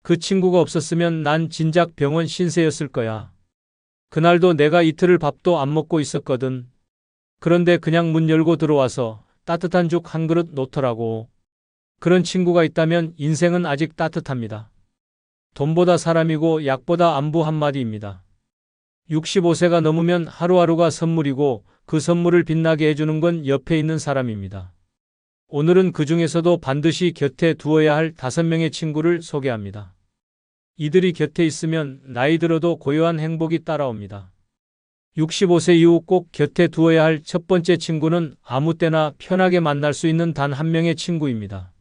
그 친구가 없었으면 난 진작 병원 신세였을 거야. 그날도 내가 이틀을 밥도 안 먹고 있었거든. 그런데 그냥 문 열고 들어와서 따뜻한 죽 한 그릇 놓더라고. 그런 친구가 있다면 인생은 아직 따뜻합니다. 돈보다 사람이고 약보다 안부 한마디입니다. 65세가 넘으면 하루하루가 선물이고 그 선물을 빛나게 해주는 건 옆에 있는 사람입니다. 오늘은 그 중에서도 반드시 곁에 두어야 할 5명의 친구를 소개합니다. 이들이 곁에 있으면 나이 들어도 고요한 행복이 따라옵니다. 65세 이후 꼭 곁에 두어야 할 첫 번째 친구는 아무 때나 편하게 만날 수 있는 단 한 명의 친구입니다.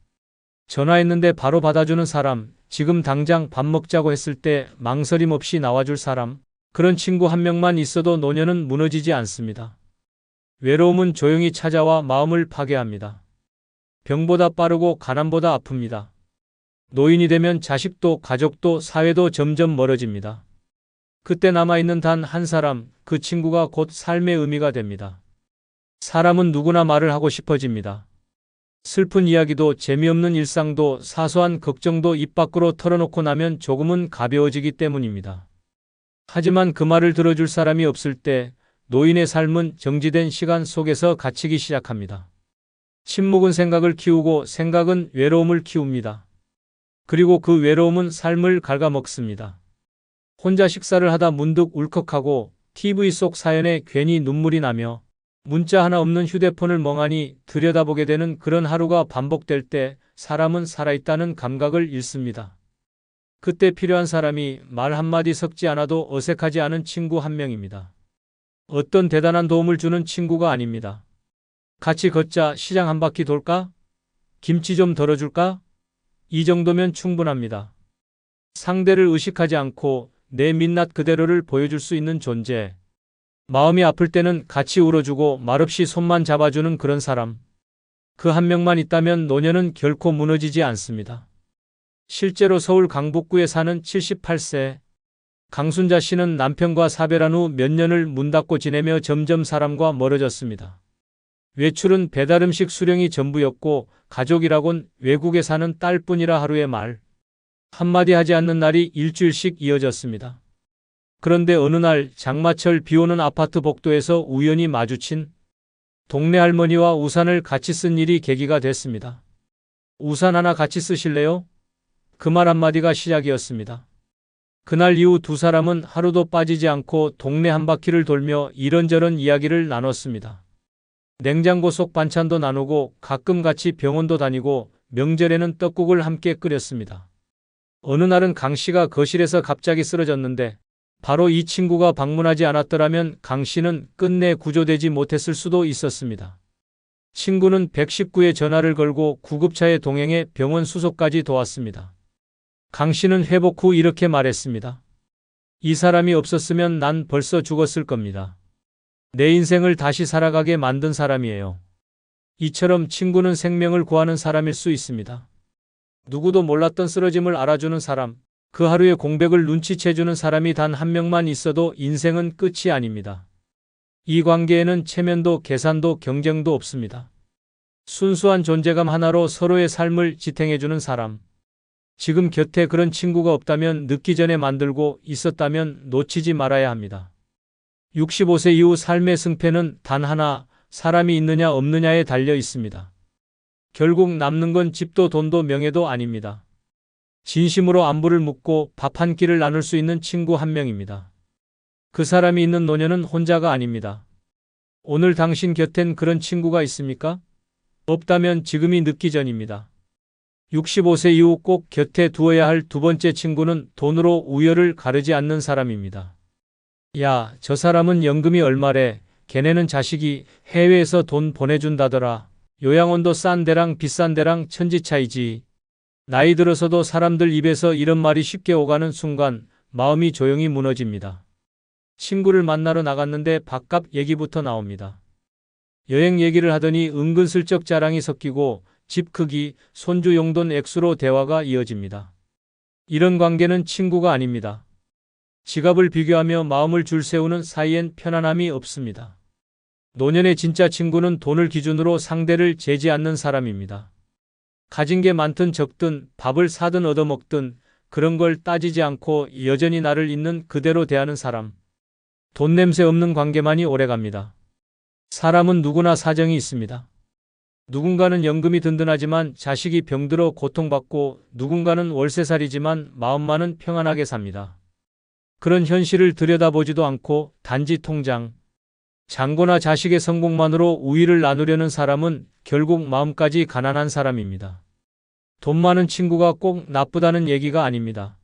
전화했는데 바로 받아주는 사람, 지금 당장 밥 먹자고 했을 때 망설임 없이 나와줄 사람, 그런 친구 한 명만 있어도 노년은 무너지지 않습니다. 외로움은 조용히 찾아와 마음을 파괴합니다. 병보다 빠르고 가난보다 아픕니다. 노인이 되면 자식도 가족도 사회도 점점 멀어집니다. 그때 남아있는 단 한 사람, 그 친구가 곧 삶의 의미가 됩니다. 사람은 누구나 말을 하고 싶어집니다. 슬픈 이야기도 재미없는 일상도 사소한 걱정도 입 밖으로 털어놓고 나면 조금은 가벼워지기 때문입니다. 하지만 그 말을 들어줄 사람이 없을 때 노인의 삶은 정지된 시간 속에서 갇히기 시작합니다. 침묵은 생각을 키우고 생각은 외로움을 키웁니다. 그리고 그 외로움은 삶을 갉아먹습니다. 혼자 식사를 하다 문득 울컥하고 TV 속 사연에 괜히 눈물이 나며 문자 하나 없는 휴대폰을 멍하니 들여다보게 되는 그런 하루가 반복될 때 사람은 살아있다는 감각을 잃습니다. 그때 필요한 사람이 말 한마디 섞지 않아도 어색하지 않은 친구 한 명입니다. 어떤 대단한 도움을 주는 친구가 아닙니다. 같이 걷자, 시장 한 바퀴 돌까? 김치 좀 덜어줄까? 이 정도면 충분합니다. 상대를 의식하지 않고 내 민낯 그대로를 보여줄 수 있는 존재. 마음이 아플 때는 같이 울어주고 말없이 손만 잡아주는 그런 사람. 그 한 명만 있다면 노년은 결코 무너지지 않습니다. 실제로 서울 강북구에 사는 78세 강순자 씨는 남편과 사별한 후 몇 년을 문 닫고 지내며 점점 사람과 멀어졌습니다. 외출은 배달음식 수령이 전부였고 가족이라곤 외국에 사는 딸뿐이라 하루에 말 한마디 하지 않는 날이 일주일씩 이어졌습니다. 그런데 어느 날 장마철 비오는 아파트 복도에서 우연히 마주친 동네 할머니와 우산을 같이 쓴 일이 계기가 됐습니다. 우산 하나 같이 쓰실래요? 그 말 한마디가 시작이었습니다. 그날 이후 두 사람은 하루도 빠지지 않고 동네 한 바퀴를 돌며 이런저런 이야기를 나눴습니다. 냉장고 속 반찬도 나누고 가끔 같이 병원도 다니고 명절에는 떡국을 함께 끓였습니다. 어느 날은 강 씨가 거실에서 갑자기 쓰러졌는데 바로 이 친구가 방문하지 않았더라면 강 씨는 끝내 구조되지 못했을 수도 있었습니다. 친구는 119에 전화를 걸고 구급차에 동행해 병원 수속까지 도왔습니다. 강 씨는 회복 후 이렇게 말했습니다. 이 사람이 없었으면 난 벌써 죽었을 겁니다. 내 인생을 다시 살아가게 만든 사람이에요. 이처럼 친구는 생명을 구하는 사람일 수 있습니다. 누구도 몰랐던 쓰러짐을 알아주는 사람, 그 하루의 공백을 눈치채주는 사람이 단 한 명만 있어도 인생은 끝이 아닙니다. 이 관계에는 체면도 계산도 경쟁도 없습니다. 순수한 존재감 하나로 서로의 삶을 지탱해주는 사람. 지금 곁에 그런 친구가 없다면 늦기 전에 만들고 있었다면 놓치지 말아야 합니다. 65세 이후 삶의 승패는 단 하나, 사람이 있느냐 없느냐에 달려 있습니다. 결국 남는 건 집도 돈도 명예도 아닙니다. 진심으로 안부를 묻고 밥 한 끼를 나눌 수 있는 친구 한 명입니다. 그 사람이 있는 노년은 혼자가 아닙니다. 오늘 당신 곁엔 그런 친구가 있습니까? 없다면 지금이 늦기 전입니다. 65세 이후 꼭 곁에 두어야 할 두 번째 친구는 돈으로 우열을 가르지 않는 사람입니다. 야, 저 사람은 연금이 얼마래? 걔네는 자식이 해외에서 돈 보내준다더라. 요양원도 싼 데랑 비싼 데랑 천지 차이지. 나이 들어서도 사람들 입에서 이런 말이 쉽게 오가는 순간 마음이 조용히 무너집니다. 친구를 만나러 나갔는데 밥값 얘기부터 나옵니다. 여행 얘기를 하더니 은근슬쩍 자랑이 섞이고 집 크기, 손주 용돈 액수로 대화가 이어집니다. 이런 관계는 친구가 아닙니다. 지갑을 비교하며 마음을 줄세우는 사이엔 편안함이 없습니다. 노년의 진짜 친구는 돈을 기준으로 상대를 재지 않는 사람입니다. 가진 게 많든 적든 밥을 사든 얻어먹든 그런 걸 따지지 않고 여전히 나를 있는 그대로 대하는 사람. 돈 냄새 없는 관계만이 오래갑니다. 사람은 누구나 사정이 있습니다. 누군가는 연금이 든든하지만 자식이 병들어 고통받고 누군가는 월세살이지만 마음만은 평안하게 삽니다. 그런 현실을 들여다보지도 않고 단지 통장, 잔고나 자식의 성공만으로 우위를 나누려는 사람은 결국 마음까지 가난한 사람입니다. 돈 많은 친구가 꼭 나쁘다는 얘기가 아닙니다.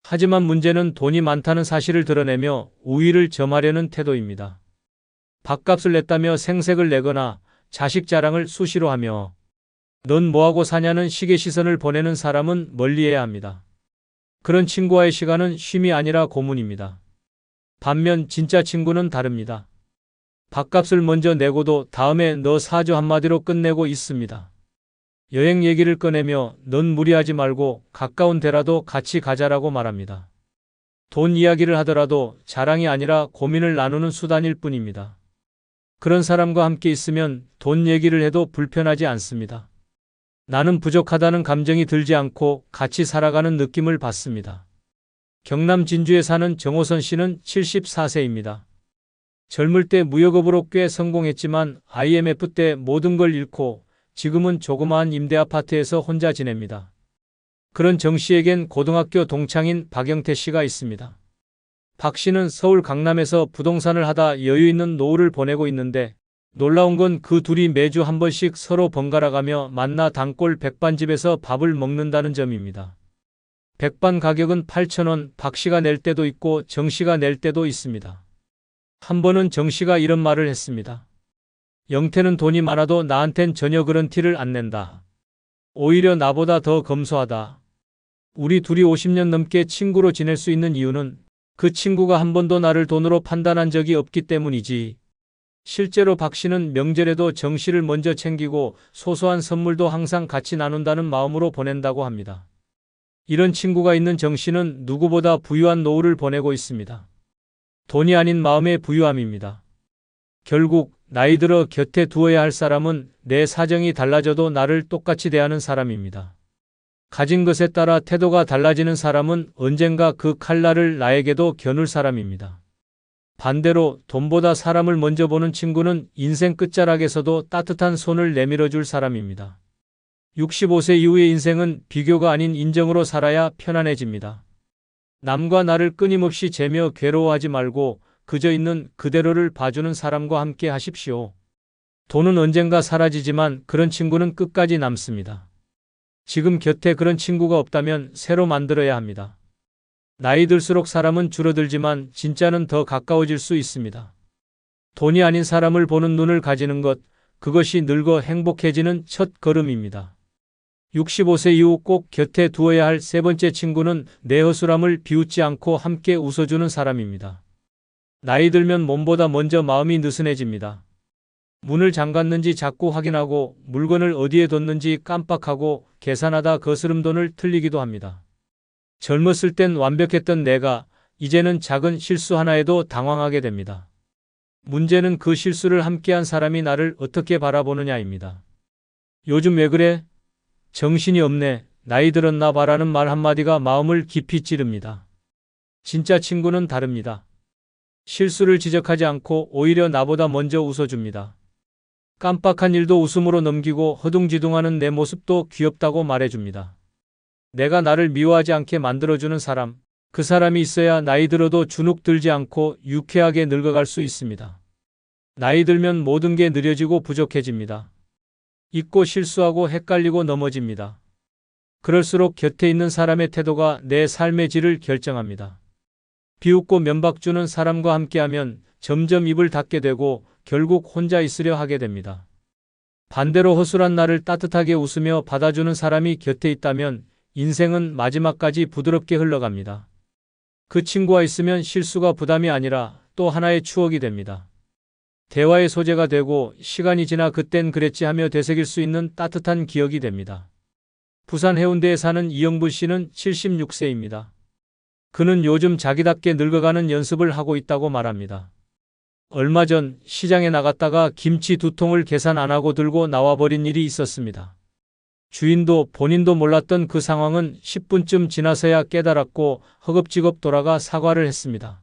하지만 문제는 돈이 많다는 사실을 드러내며 우위를 점하려는 태도입니다. 밥값을 냈다며 생색을 내거나 자식 자랑을 수시로 하며 넌 뭐하고 사냐는 식의 시선을 보내는 사람은 멀리해야 합니다. 그런 친구와의 시간은 쉼이 아니라 고문입니다. 반면 진짜 친구는 다릅니다. 밥값을 먼저 내고도 다음에 너 사줘 한마디로 끝내고 있습니다. 여행 얘기를 꺼내며 넌 무리하지 말고 가까운 데라도 같이 가자라고 말합니다. 돈 이야기를 하더라도 자랑이 아니라 고민을 나누는 수단일 뿐입니다. 그런 사람과 함께 있으면 돈 얘기를 해도 불편하지 않습니다. 나는 부족하다는 감정이 들지 않고 같이 살아가는 느낌을 받습니다. 경남 진주에 사는 정호선 씨는 74세입니다. 젊을 때 무역업으로 꽤 성공했지만 IMF 때 모든 걸 잃고 지금은 조그마한 임대 아파트에서 혼자 지냅니다. 그런 정 씨에겐 고등학교 동창인 박영태 씨가 있습니다. 박 씨는 서울 강남에서 부동산을 하다 여유 있는 노후를 보내고 있는데 놀라운 건 그 둘이 매주 한 번씩 서로 번갈아가며 만나 단골 백반집에서 밥을 먹는다는 점입니다. 백반 가격은 8,000원, 박 씨가 낼 때도 있고 정 씨가 낼 때도 있습니다. 한 번은 정 씨가 이런 말을 했습니다. 영태는 돈이 많아도 나한텐 전혀 그런 티를 안 낸다. 오히려 나보다 더 검소하다. 우리 둘이 50년 넘게 친구로 지낼 수 있는 이유는 그 친구가 한 번도 나를 돈으로 판단한 적이 없기 때문이지. 실제로 박 씨는 명절에도 정 씨를 먼저 챙기고 소소한 선물도 항상 같이 나눈다는 마음으로 보낸다고 합니다. 이런 친구가 있는 정 씨는 누구보다 부유한 노후를 보내고 있습니다. 돈이 아닌 마음의 부유함입니다. 결국 나이 들어 곁에 두어야 할 사람은 내 사정이 달라져도 나를 똑같이 대하는 사람입니다. 가진 것에 따라 태도가 달라지는 사람은 언젠가 그 칼날을 나에게도 겨눌 사람입니다. 반대로 돈보다 사람을 먼저 보는 친구는 인생 끝자락에서도 따뜻한 손을 내밀어 줄 사람입니다. 65세 이후의 인생은 비교가 아닌 인정으로 살아야 편안해집니다. 남과 나를 끊임없이 재며 괴로워하지 말고 그저 있는 그대로를 봐주는 사람과 함께 하십시오. 돈은 언젠가 사라지지만 그런 친구는 끝까지 남습니다. 지금 곁에 그런 친구가 없다면 새로 만들어야 합니다. 나이 들수록 사람은 줄어들지만 진짜는 더 가까워질 수 있습니다. 돈이 아닌 사람을 보는 눈을 가지는 것, 그것이 늙어 행복해지는 첫 걸음입니다. 65세 이후 꼭 곁에 두어야 할 세 번째 친구는 내 허술함을 비웃지 않고 함께 웃어주는 사람입니다. 나이 들면 몸보다 먼저 마음이 느슨해집니다. 문을 잠갔는지 자꾸 확인하고 물건을 어디에 뒀는지 깜빡하고 계산하다 거스름 돈을 틀리기도 합니다. 젊었을 땐 완벽했던 내가 이제는 작은 실수 하나에도 당황하게 됩니다. 문제는 그 실수를 함께한 사람이 나를 어떻게 바라보느냐입니다. 요즘 왜 그래? 정신이 없네. 나이 들었나 봐라는 말 한마디가 마음을 깊이 찌릅니다. 진짜 친구는 다릅니다. 실수를 지적하지 않고 오히려 나보다 먼저 웃어줍니다. 깜빡한 일도 웃음으로 넘기고 허둥지둥하는 내 모습도 귀엽다고 말해줍니다. 내가 나를 미워하지 않게 만들어주는 사람, 그 사람이 있어야 나이 들어도 주눅 들지 않고 유쾌하게 늙어갈 수 있습니다. 나이 들면 모든 게 느려지고 부족해집니다. 잊고 실수하고 헷갈리고 넘어집니다. 그럴수록 곁에 있는 사람의 태도가 내 삶의 질을 결정합니다. 비웃고 면박 주는 사람과 함께하면 점점 입을 닫게 되고 결국 혼자 있으려 하게 됩니다. 반대로 허술한 나를 따뜻하게 웃으며 받아주는 사람이 곁에 있다면 인생은 마지막까지 부드럽게 흘러갑니다. 그 친구와 있으면 실수가 부담이 아니라 또 하나의 추억이 됩니다. 대화의 소재가 되고 시간이 지나 그땐 그랬지 하며 되새길 수 있는 따뜻한 기억이 됩니다. 부산 해운대에 사는 이영부 씨는 76세입니다. 그는 요즘 자기답게 늙어가는 연습을 하고 있다고 말합니다. 얼마 전 시장에 나갔다가 김치 2통을 계산 안 하고 들고 나와버린 일이 있었습니다. 주인도 본인도 몰랐던 그 상황은 10분쯤 지나서야 깨달았고 허겁지겁 돌아가 사과를 했습니다.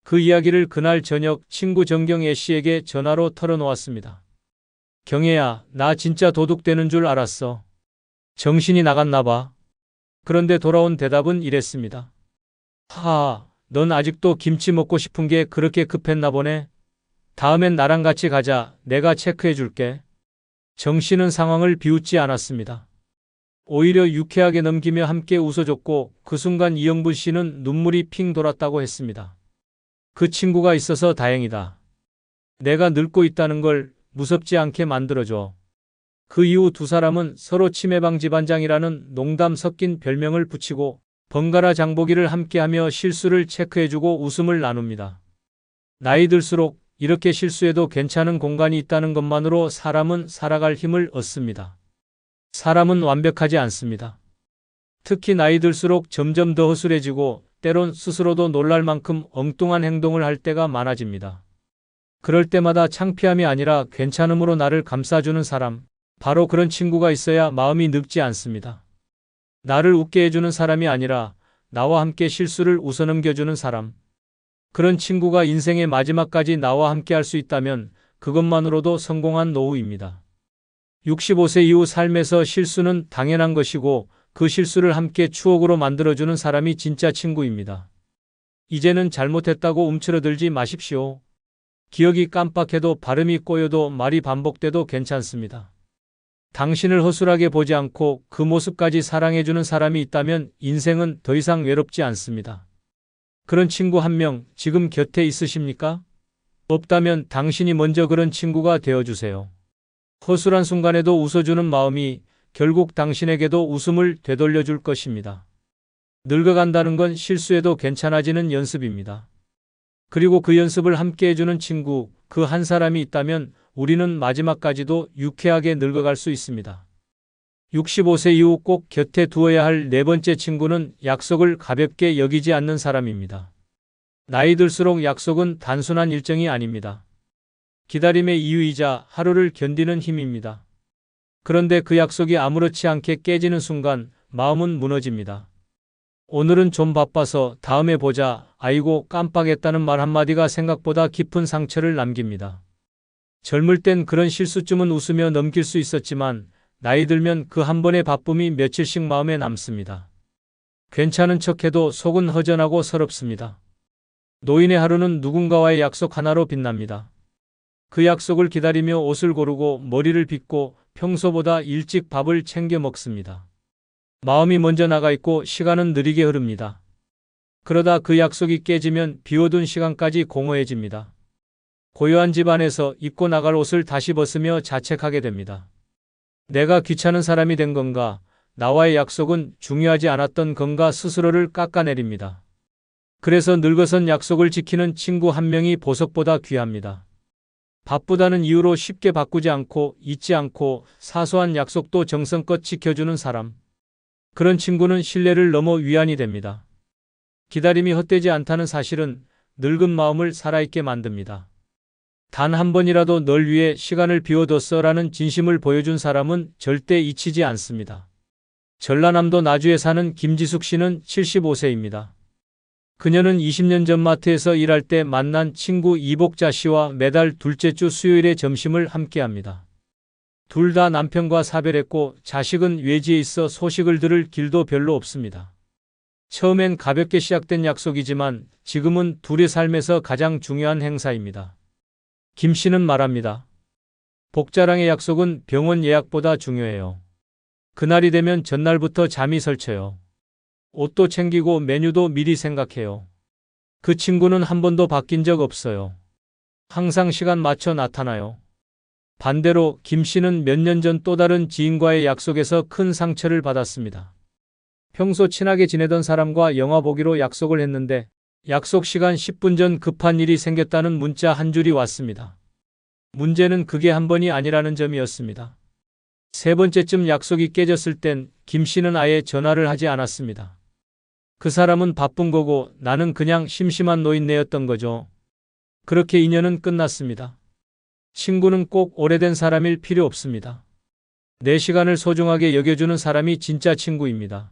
그 이야기를 그날 저녁 친구 정경애 씨에게 전화로 털어놓았습니다. 경애야, 나 진짜 도둑되는 줄 알았어. 정신이 나갔나 봐. 그런데 돌아온 대답은 이랬습니다. 하하, 넌 아직도 김치 먹고 싶은 게 그렇게 급했나 보네. 다음엔 나랑 같이 가자. 내가 체크해 줄게. 정 씨는 상황을 비웃지 않았습니다. 오히려 유쾌하게 넘기며 함께 웃어줬고 그 순간 이영분 씨는 눈물이 핑 돌았다고 했습니다. 그 친구가 있어서 다행이다. 내가 늙고 있다는 걸 무섭지 않게 만들어줘. 그 이후 두 사람은 서로 치매방 집안장이라는 농담 섞인 별명을 붙이고 번갈아 장보기를 함께하며 실수를 체크해주고 웃음을 나눕니다. 나이 들수록 이렇게 실수해도 괜찮은 공간이 있다는 것만으로 사람은 살아갈 힘을 얻습니다. 사람은 완벽하지 않습니다. 특히 나이 들수록 점점 더 허술해지고 때론 스스로도 놀랄 만큼 엉뚱한 행동을 할 때가 많아집니다. 그럴 때마다 창피함이 아니라 괜찮음으로 나를 감싸주는 사람, 바로 그런 친구가 있어야 마음이 늙지 않습니다. 나를 웃게 해주는 사람이 아니라 나와 함께 실수를 웃어넘겨주는 사람. 그런 친구가 인생의 마지막까지 나와 함께 할 수 있다면 그것만으로도 성공한 노후입니다. 65세 이후 삶에서 실수는 당연한 것이고 그 실수를 함께 추억으로 만들어주는 사람이 진짜 친구입니다. 이제는 잘못했다고 움츠러들지 마십시오. 기억이 깜빡해도 발음이 꼬여도 말이 반복돼도 괜찮습니다. 당신을 허술하게 보지 않고 그 모습까지 사랑해주는 사람이 있다면 인생은 더 이상 외롭지 않습니다. 그런 친구 한 명 지금 곁에 있으십니까? 없다면 당신이 먼저 그런 친구가 되어주세요. 허술한 순간에도 웃어주는 마음이 결국 당신에게도 웃음을 되돌려줄 것입니다. 늙어간다는 건 실수해도 괜찮아지는 연습입니다. 그리고 그 연습을 함께 해주는 친구, 그 한 사람이 있다면 우리는 마지막까지도 유쾌하게 늙어갈 수 있습니다. 65세 이후 꼭 곁에 두어야 할 네 번째 친구는 약속을 가볍게 여기지 않는 사람입니다. 나이 들수록 약속은 단순한 일정이 아닙니다. 기다림의 이유이자 하루를 견디는 힘입니다. 그런데 그 약속이 아무렇지 않게 깨지는 순간 마음은 무너집니다. 오늘은 좀 바빠서 다음에 보자. 아이고 깜빡했다는 말 한마디가 생각보다 깊은 상처를 남깁니다. 젊을 땐 그런 실수쯤은 웃으며 넘길 수 있었지만 나이 들면 그 한 번의 바쁨이 며칠씩 마음에 남습니다. 괜찮은 척해도 속은 허전하고 서럽습니다. 노인의 하루는 누군가와의 약속 하나로 빛납니다. 그 약속을 기다리며 옷을 고르고 머리를 빗고 평소보다 일찍 밥을 챙겨 먹습니다. 마음이 먼저 나가 있고 시간은 느리게 흐릅니다. 그러다 그 약속이 깨지면 비워둔 시간까지 공허해집니다. 고요한 집 안에서 입고 나갈 옷을 다시 벗으며 자책하게 됩니다. 내가 귀찮은 사람이 된 건가? 나와의 약속은 중요하지 않았던 건가? 스스로를 깎아내립니다. 그래서 늙어선 약속을 지키는 친구 한 명이 보석보다 귀합니다. 바쁘다는 이유로 쉽게 바꾸지 않고 잊지 않고 사소한 약속도 정성껏 지켜주는 사람. 그런 친구는 신뢰를 넘어 위안이 됩니다. 기다림이 헛되지 않다는 사실은 늙은 마음을 살아있게 만듭니다. 단 한 번이라도 널 위해 시간을 비워뒀어라는 진심을 보여준 사람은 절대 잊히지 않습니다. 전라남도 나주에 사는 김지숙 씨는 75세입니다. 그녀는 20년 전 마트에서 일할 때 만난 친구 이복자 씨와 매달 둘째 주 수요일에 점심을 함께합니다. 둘 다 남편과 사별했고 자식은 외지에 있어 소식을 들을 길도 별로 없습니다. 처음엔 가볍게 시작된 약속이지만 지금은 둘의 삶에서 가장 중요한 행사입니다. 김 씨는 말합니다. 복자랑의 약속은 병원 예약보다 중요해요. 그날이 되면 전날부터 잠이 설쳐요. 옷도 챙기고 메뉴도 미리 생각해요. 그 친구는 한 번도 바뀐 적 없어요. 항상 시간 맞춰 나타나요. 반대로 김 씨는 몇 년 전 또 다른 지인과의 약속에서 큰 상처를 받았습니다. 평소 친하게 지내던 사람과 영화 보기로 약속을 했는데 약속 시간 10분 전 급한 일이 생겼다는 문자 한 줄이 왔습니다. 문제는 그게 한 번이 아니라는 점이었습니다. 세 번째쯤 약속이 깨졌을 땐 김 씨는 아예 전화를 하지 않았습니다. 그 사람은 바쁜 거고 나는 그냥 심심한 노인네였던 거죠. 그렇게 인연은 끝났습니다. 친구는 꼭 오래된 사람일 필요 없습니다. 내 시간을 소중하게 여겨주는 사람이 진짜 친구입니다.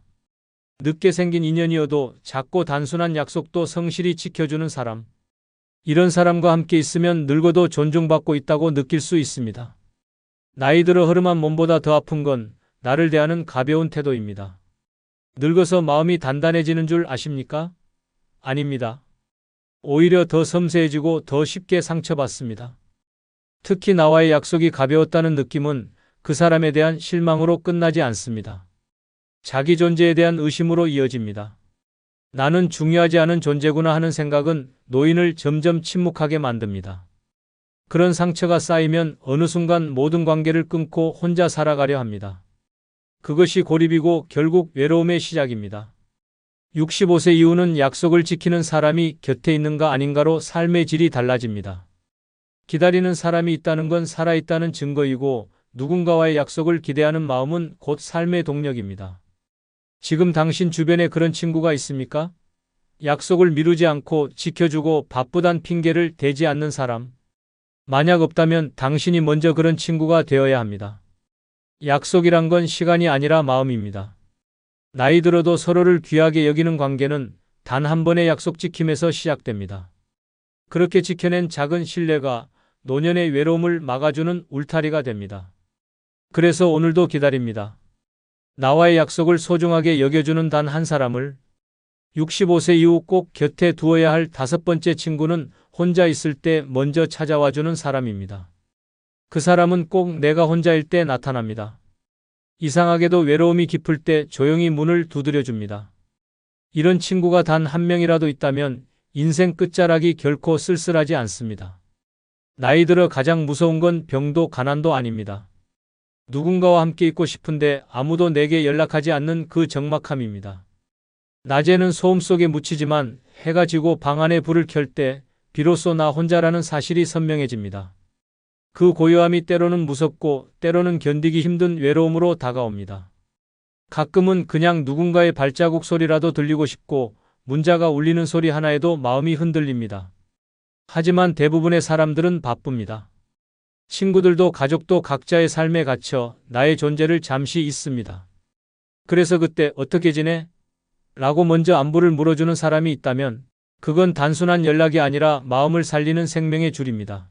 늦게 생긴 인연이어도 작고 단순한 약속도 성실히 지켜주는 사람. 이런 사람과 함께 있으면 늙어도 존중받고 있다고 느낄 수 있습니다. 나이 들어 허름한 몸보다 더 아픈 건 나를 대하는 가벼운 태도입니다. 늙어서 마음이 단단해지는 줄 아십니까? 아닙니다. 오히려 더 섬세해지고 더 쉽게 상처받습니다. 특히 나와의 약속이 가벼웠다는 느낌은 그 사람에 대한 실망으로 끝나지 않습니다. 자기 존재에 대한 의심으로 이어집니다. 나는 중요하지 않은 존재구나 하는 생각은 노인을 점점 침묵하게 만듭니다. 그런 상처가 쌓이면 어느 순간 모든 관계를 끊고 혼자 살아가려 합니다. 그것이 고립이고 결국 외로움의 시작입니다. 65세 이후는 약속을 지키는 사람이 곁에 있는가 아닌가로 삶의 질이 달라집니다. 기다리는 사람이 있다는 건 살아있다는 증거이고 누군가와의 약속을 기대하는 마음은 곧 삶의 동력입니다. 지금 당신 주변에 그런 친구가 있습니까? 약속을 미루지 않고 지켜주고 바쁘단 핑계를 대지 않는 사람. 만약 없다면 당신이 먼저 그런 친구가 되어야 합니다. 약속이란 건 시간이 아니라 마음입니다. 나이 들어도 서로를 귀하게 여기는 관계는 단 한 번의 약속 지킴에서 시작됩니다. 그렇게 지켜낸 작은 신뢰가 노년의 외로움을 막아주는 울타리가 됩니다. 그래서 오늘도 기다립니다. 나와의 약속을 소중하게 여겨주는 단 한 사람을. 65세 이후 꼭 곁에 두어야 할 다섯 번째 친구는 혼자 있을 때 먼저 찾아와주는 사람입니다. 그 사람은 꼭 내가 혼자일 때 나타납니다. 이상하게도 외로움이 깊을 때 조용히 문을 두드려줍니다. 이런 친구가 단 한 명이라도 있다면 인생 끝자락이 결코 쓸쓸하지 않습니다. 나이 들어 가장 무서운 건 병도 가난도 아닙니다. 누군가와 함께 있고 싶은데 아무도 내게 연락하지 않는 그 적막함입니다. 낮에는 소음 속에 묻히지만 해가 지고 방 안에 불을 켤 때 비로소 나 혼자라는 사실이 선명해집니다. 그 고요함이 때로는 무섭고 때로는 견디기 힘든 외로움으로 다가옵니다. 가끔은 그냥 누군가의 발자국 소리라도 들리고 싶고 문자가 울리는 소리 하나에도 마음이 흔들립니다. 하지만 대부분의 사람들은 바쁩니다. 친구들도 가족도 각자의 삶에 갇혀 나의 존재를 잠시 잊습니다. 그래서 그때 어떻게 지내? 라고 먼저 안부를 물어주는 사람이 있다면 그건 단순한 연락이 아니라 마음을 살리는 생명의 줄입니다.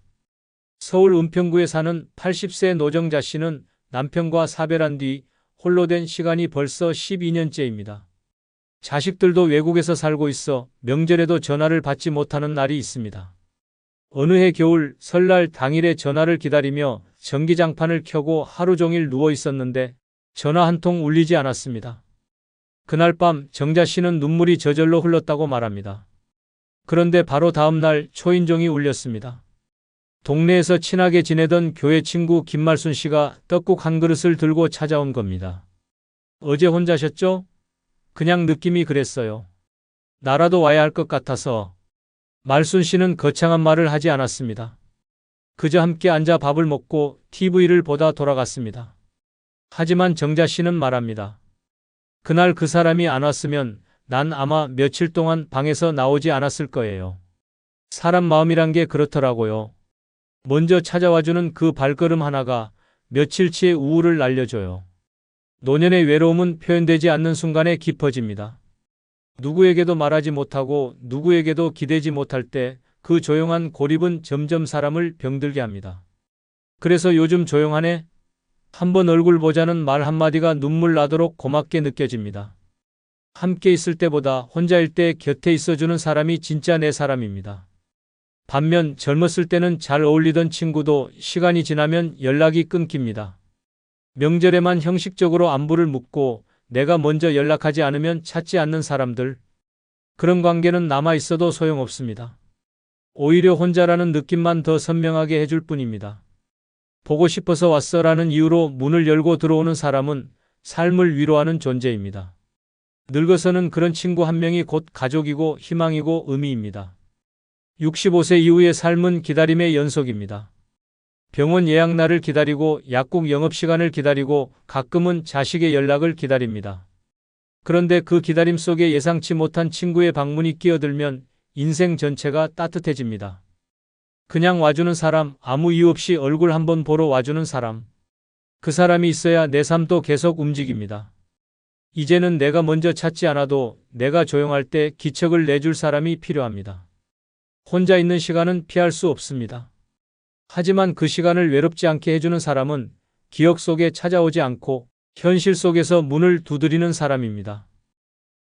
서울 은평구에 사는 80세 노정자 씨는 남편과 사별한 뒤 홀로 된 시간이 벌써 12년째입니다. 자식들도 외국에서 살고 있어 명절에도 전화를 받지 못하는 날이 있습니다. 어느 해 겨울 설날 당일에 전화를 기다리며 전기장판을 켜고 하루 종일 누워 있었는데 전화 한 통 울리지 않았습니다. 그날 밤 정자 씨는 눈물이 저절로 흘렀다고 말합니다. 그런데 바로 다음 날 초인종이 울렸습니다. 동네에서 친하게 지내던 교회 친구 김말순 씨가 떡국 한 그릇을 들고 찾아온 겁니다. 어제 혼자셨죠? 그냥 느낌이 그랬어요. 나라도 와야 할 것 같아서. 말순 씨는 거창한 말을 하지 않았습니다. 그저 함께 앉아 밥을 먹고 TV를 보다 돌아갔습니다. 하지만 정자 씨는 말합니다. 그날 그 사람이 안 왔으면 난 아마 며칠 동안 방에서 나오지 않았을 거예요. 사람 마음이란 게 그렇더라고요. 먼저 찾아와주는 그 발걸음 하나가 며칠치의 우울을 날려줘요. 노년의 외로움은 표현되지 않는 순간에 깊어집니다. 누구에게도 말하지 못하고 누구에게도 기대지 못할 때 그 조용한 고립은 점점 사람을 병들게 합니다. 그래서 요즘 조용하네? 한번 얼굴 보자는 말 한마디가 눈물 나도록 고맙게 느껴집니다. 함께 있을 때보다 혼자일 때 곁에 있어주는 사람이 진짜 내 사람입니다. 반면 젊었을 때는 잘 어울리던 친구도 시간이 지나면 연락이 끊깁니다. 명절에만 형식적으로 안부를 묻고 내가 먼저 연락하지 않으면 찾지 않는 사람들. 그런 관계는 남아있어도 소용없습니다. 오히려 혼자라는 느낌만 더 선명하게 해줄 뿐입니다. 보고 싶어서 왔어라는 이유로 문을 열고 들어오는 사람은 삶을 위로하는 존재입니다. 늙어서는 그런 친구 한 명이 곧 가족이고 희망이고 의미입니다. 65세 이후의 삶은 기다림의 연속입니다. 병원 예약날을 기다리고 약국 영업시간을 기다리고 가끔은 자식의 연락을 기다립니다. 그런데 그 기다림 속에 예상치 못한 친구의 방문이 끼어들면 인생 전체가 따뜻해집니다. 그냥 와주는 사람, 아무 이유 없이 얼굴 한번 보러 와주는 사람. 그 사람이 있어야 내 삶도 계속 움직입니다. 이제는 내가 먼저 찾지 않아도 내가 조용할 때 기척을 내줄 사람이 필요합니다. 혼자 있는 시간은 피할 수 없습니다. 하지만 그 시간을 외롭지 않게 해주는 사람은 기억 속에 찾아오지 않고 현실 속에서 문을 두드리는 사람입니다.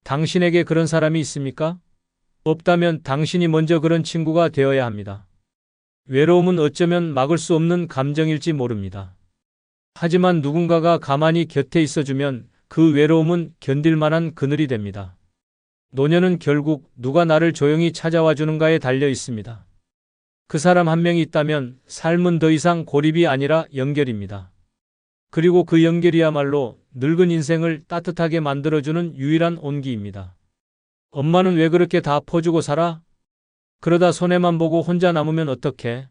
당신에게 그런 사람이 있습니까? 없다면 당신이 먼저 그런 친구가 되어야 합니다. 외로움은 어쩌면 막을 수 없는 감정일지 모릅니다. 하지만 누군가가 가만히 곁에 있어주면 그 외로움은 견딜 만한 그늘이 됩니다. 노년은 결국 누가 나를 조용히 찾아와 주는가에 달려 있습니다. 그 사람 한 명이 있다면 삶은 더 이상 고립이 아니라 연결입니다. 그리고 그 연결이야말로 늙은 인생을 따뜻하게 만들어주는 유일한 온기입니다. 엄마는 왜 그렇게 다 퍼주고 살아? 그러다 손해만 보고 혼자 남으면 어떡해?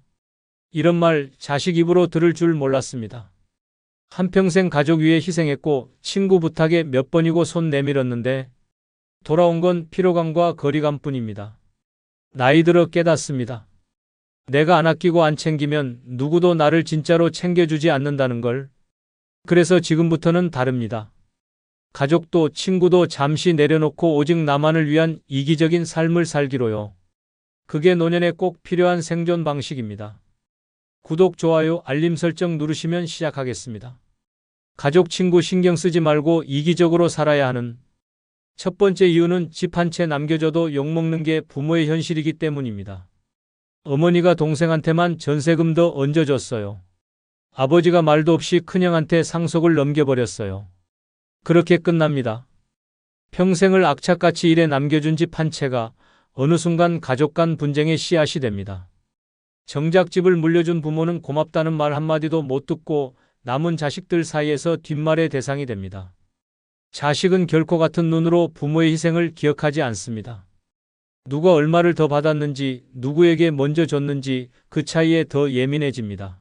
이런 말 자식 입으로 들을 줄 몰랐습니다. 한평생 가족 위해 희생했고 친구 부탁에 몇 번이고 손 내밀었는데 돌아온 건 피로감과 거리감뿐입니다. 나이 들어 깨닫습니다. 내가 안 아끼고 안 챙기면 누구도 나를 진짜로 챙겨주지 않는다는 걸. 그래서 지금부터는 다릅니다. 가족도 친구도 잠시 내려놓고 오직 나만을 위한 이기적인 삶을 살기로요. 그게 노년에 꼭 필요한 생존 방식입니다. 구독, 좋아요, 알림 설정 누르시면 시작하겠습니다. 가족, 친구 신경 쓰지 말고 이기적으로 살아야 하는 첫 번째 이유는 집 한 채 남겨줘도 욕먹는 게 부모의 현실이기 때문입니다. 어머니가 동생한테만 전세금 더 얹어줬어요. 아버지가 말도 없이 큰형한테 상속을 넘겨버렸어요. 그렇게 끝납니다. 평생을 악착같이 일해 남겨준 집 한 채가 어느 순간 가족 간 분쟁의 씨앗이 됩니다. 정작 집을 물려준 부모는 고맙다는 말 한마디도 못 듣고 남은 자식들 사이에서 뒷말의 대상이 됩니다. 자식은 결코 같은 눈으로 부모의 희생을 기억하지 않습니다. 누가 얼마를 더 받았는지, 누구에게 먼저 줬는지 그 차이에 더 예민해집니다.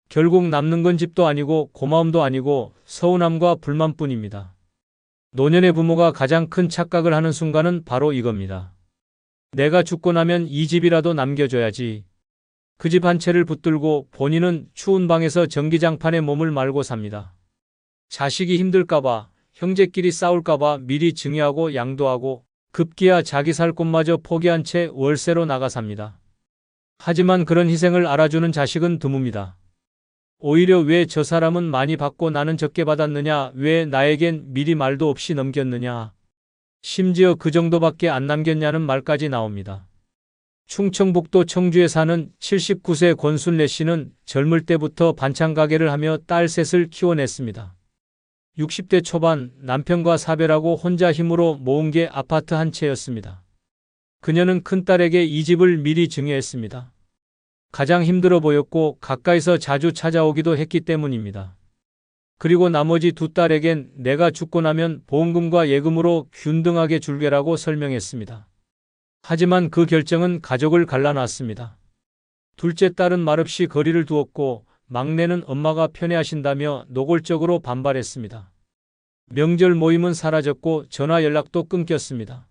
결국 남는 건 집도 아니고 고마움도 아니고 서운함과 불만뿐입니다. 노년의 부모가 가장 큰 착각을 하는 순간은 바로 이겁니다. 내가 죽고 나면 이 집이라도 남겨줘야지. 그 집 한 채를 붙들고 본인은 추운 방에서 전기장판에 몸을 말고 삽니다. 자식이 힘들까봐, 형제끼리 싸울까봐 미리 증여하고 양도하고 급기야 자기 살 곳마저 포기한 채 월세로 나가 삽니다. 하지만 그런 희생을 알아주는 자식은 드뭅니다. 오히려 왜 저 사람은 많이 받고 나는 적게 받았느냐, 왜 나에겐 미리 말도 없이 넘겼느냐, 심지어 그 정도밖에 안 남겼냐는 말까지 나옵니다. 충청북도 청주에 사는 79세 권순례 씨는 젊을 때부터 반찬 가게를 하며 딸 셋을 키워냈습니다. 60대 초반 남편과 사별하고 혼자 힘으로 모은 게 아파트 한 채였습니다. 그녀는 큰딸에게 이 집을 미리 증여했습니다. 가장 힘들어 보였고 가까이서 자주 찾아오기도 했기 때문입니다. 그리고 나머지 두 딸에겐 내가 죽고 나면 보험금과 예금으로 균등하게 줄게라고 설명했습니다. 하지만 그 결정은 가족을 갈라놨습니다. 둘째 딸은 말없이 거리를 두었고 막내는 엄마가 편애하신다며 노골적으로 반발했습니다. 명절 모임은 사라졌고 전화 연락도 끊겼습니다.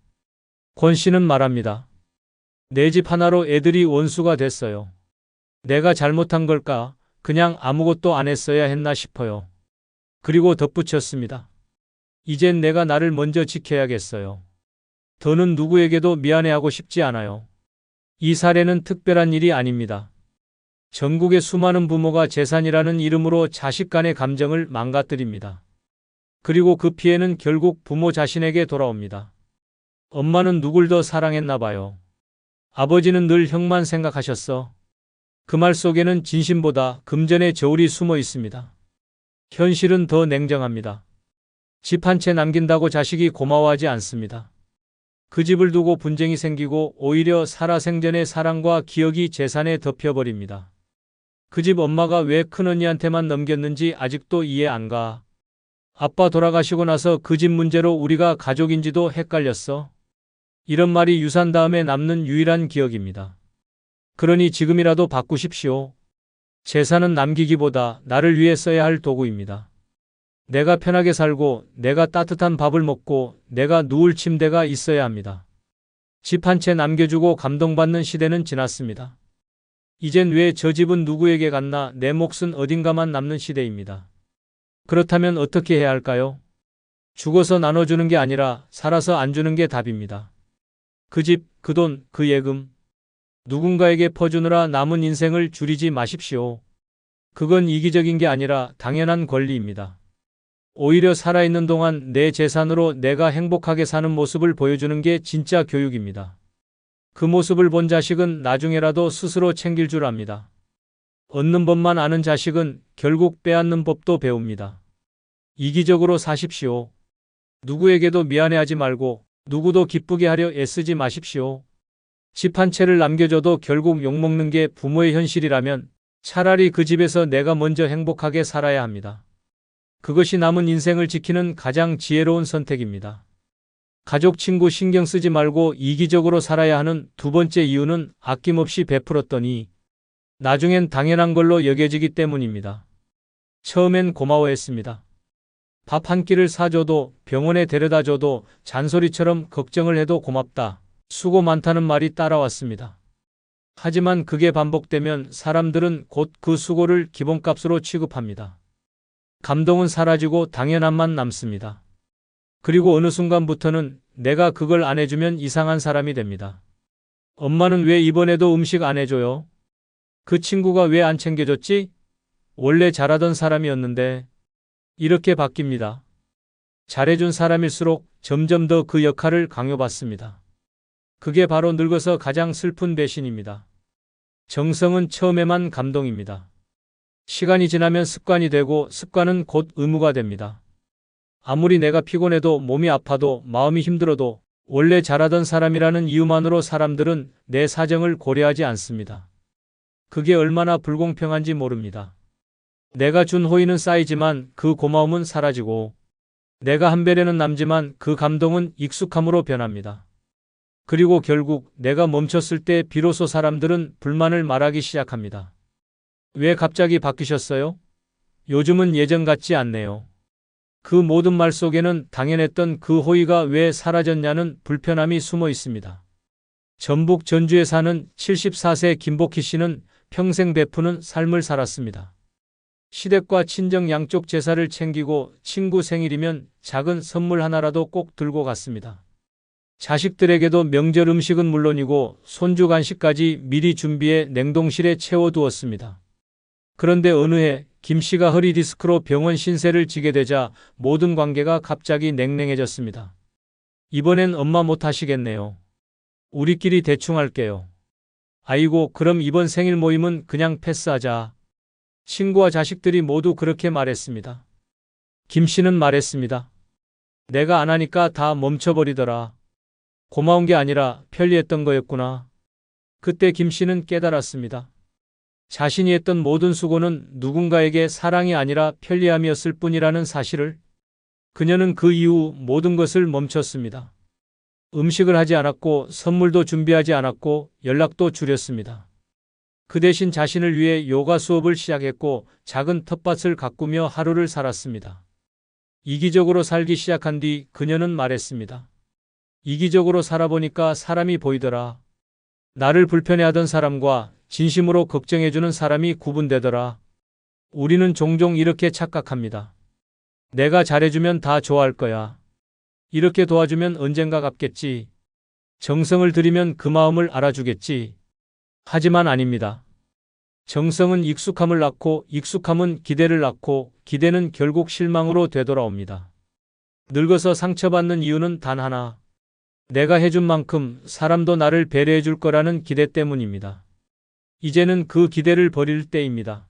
권 씨는 말합니다. 내 집 하나로 애들이 원수가 됐어요. 내가 잘못한 걸까? 그냥 아무것도 안 했어야 했나 싶어요. 그리고 덧붙였습니다. 이젠 내가 나를 먼저 지켜야겠어요. 더는 누구에게도 미안해하고 싶지 않아요. 이 사례는 특별한 일이 아닙니다. 전국의 수많은 부모가 재산이라는 이름으로 자식 간의 감정을 망가뜨립니다. 그리고 그 피해는 결국 부모 자신에게 돌아옵니다. 엄마는 누굴 더 사랑했나 봐요. 아버지는 늘 형만 생각하셨어. 그 말 속에는 진심보다 금전의 저울이 숨어 있습니다. 현실은 더 냉정합니다. 집 한 채 남긴다고 자식이 고마워하지 않습니다. 그 집을 두고 분쟁이 생기고 오히려 살아생전의 사랑과 기억이 재산에 덮여버립니다. 그 집 엄마가 왜 큰언니한테만 넘겼는지 아직도 이해 안 가. 아빠 돌아가시고 나서 그 집 문제로 우리가 가족인지도 헷갈렸어. 이런 말이 유산 다음에 남는 유일한 기억입니다. 그러니 지금이라도 바꾸십시오. 재산은 남기기보다 나를 위해 써야 할 도구입니다. 내가 편하게 살고 내가 따뜻한 밥을 먹고 내가 누울 침대가 있어야 합니다. 집 한 채 남겨주고 감동받는 시대는 지났습니다. 이젠 왜 저 집은 누구에게 갔나 내 몫은 어딘가만 남는 시대입니다. 그렇다면 어떻게 해야 할까요? 죽어서 나눠주는 게 아니라 살아서 안 주는 게 답입니다. 그 집, 그 돈, 그 예금. 누군가에게 퍼주느라 남은 인생을 줄이지 마십시오. 그건 이기적인 게 아니라 당연한 권리입니다. 오히려 살아있는 동안 내 재산으로 내가 행복하게 사는 모습을 보여주는 게 진짜 교육입니다. 그 모습을 본 자식은 나중에라도 스스로 챙길 줄 압니다. 얻는 법만 아는 자식은 결국 빼앗는 법도 배웁니다. 이기적으로 사십시오. 누구에게도 미안해하지 말고 누구도 기쁘게 하려 애쓰지 마십시오. 집 한 채를 남겨줘도 결국 욕먹는 게 부모의 현실이라면 차라리 그 집에서 내가 먼저 행복하게 살아야 합니다. 그것이 남은 인생을 지키는 가장 지혜로운 선택입니다. 가족, 친구 신경 쓰지 말고 이기적으로 살아야 하는 두 번째 이유는 아낌없이 베풀었더니 나중엔 당연한 걸로 여겨지기 때문입니다. 처음엔 고마워했습니다. 밥 한 끼를 사줘도 병원에 데려다줘도 잔소리처럼 걱정을 해도 고맙다. 수고 많다는 말이 따라왔습니다. 하지만 그게 반복되면 사람들은 곧 그 수고를 기본값으로 취급합니다. 감동은 사라지고 당연함만 남습니다. 그리고 어느 순간부터는 내가 그걸 안 해주면 이상한 사람이 됩니다. 엄마는 왜 이번에도 음식 안 해줘요? 그 친구가 왜 안 챙겨줬지? 원래 잘하던 사람이었는데. 이렇게 바뀝니다. 잘해준 사람일수록 점점 더 그 역할을 강요받습니다. 그게 바로 늙어서 가장 슬픈 배신입니다. 정성은 처음에만 감동입니다. 시간이 지나면 습관이 되고 습관은 곧 의무가 됩니다. 아무리 내가 피곤해도 몸이 아파도 마음이 힘들어도 원래 잘하던 사람이라는 이유만으로 사람들은 내 사정을 고려하지 않습니다. 그게 얼마나 불공평한지 모릅니다. 내가 준 호의는 쌓이지만 그 고마움은 사라지고 내가 한 배려는 남지만 그 감동은 익숙함으로 변합니다. 그리고 결국 내가 멈췄을 때 비로소 사람들은 불만을 말하기 시작합니다. 왜 갑자기 바뀌셨어요? 요즘은 예전 같지 않네요. 그 모든 말 속에는 당연했던 그 호의가 왜 사라졌냐는 불편함이 숨어 있습니다. 전북 전주에 사는 74세 김복희 씨는 평생 베푸는 삶을 살았습니다. 시댁과 친정 양쪽 제사를 챙기고 친구 생일이면 작은 선물 하나라도 꼭 들고 갔습니다. 자식들에게도 명절 음식은 물론이고 손주 간식까지 미리 준비해 냉동실에 채워두었습니다. 그런데 어느 해 김 씨가 허리 디스크로 병원 신세를 지게 되자 모든 관계가 갑자기 냉랭해졌습니다. 이번엔 엄마 못 하시겠네요. 우리끼리 대충 할게요. 아이고, 그럼 이번 생일 모임은 그냥 패스하자. 친구와 자식들이 모두 그렇게 말했습니다. 김 씨는 말했습니다. 내가 안 하니까 다 멈춰버리더라. 고마운 게 아니라 편리했던 거였구나. 그때 김 씨는 깨달았습니다. 자신이 했던 모든 수고는 누군가에게 사랑이 아니라 편리함이었을 뿐이라는 사실을. 그녀는 그 이후 모든 것을 멈췄습니다. 음식을 하지 않았고 선물도 준비하지 않았고 연락도 줄였습니다. 그 대신 자신을 위해 요가 수업을 시작했고 작은 텃밭을 가꾸며 하루를 살았습니다. 이기적으로 살기 시작한 뒤 그녀는 말했습니다. 이기적으로 살아보니까 사람이 보이더라. 나를 불편해하던 사람과 진심으로 걱정해주는 사람이 구분되더라. 우리는 종종 이렇게 착각합니다. 내가 잘해주면 다 좋아할 거야. 이렇게 도와주면 언젠가 갚겠지. 정성을 들이면 그 마음을 알아주겠지. 하지만 아닙니다. 정성은 익숙함을 낳고 익숙함은 기대를 낳고 기대는 결국 실망으로 되돌아옵니다. 늙어서 상처받는 이유는 단 하나. 내가 해준 만큼 사람도 나를 배려해 줄 거라는 기대 때문입니다. 이제는 그 기대를 버릴 때입니다.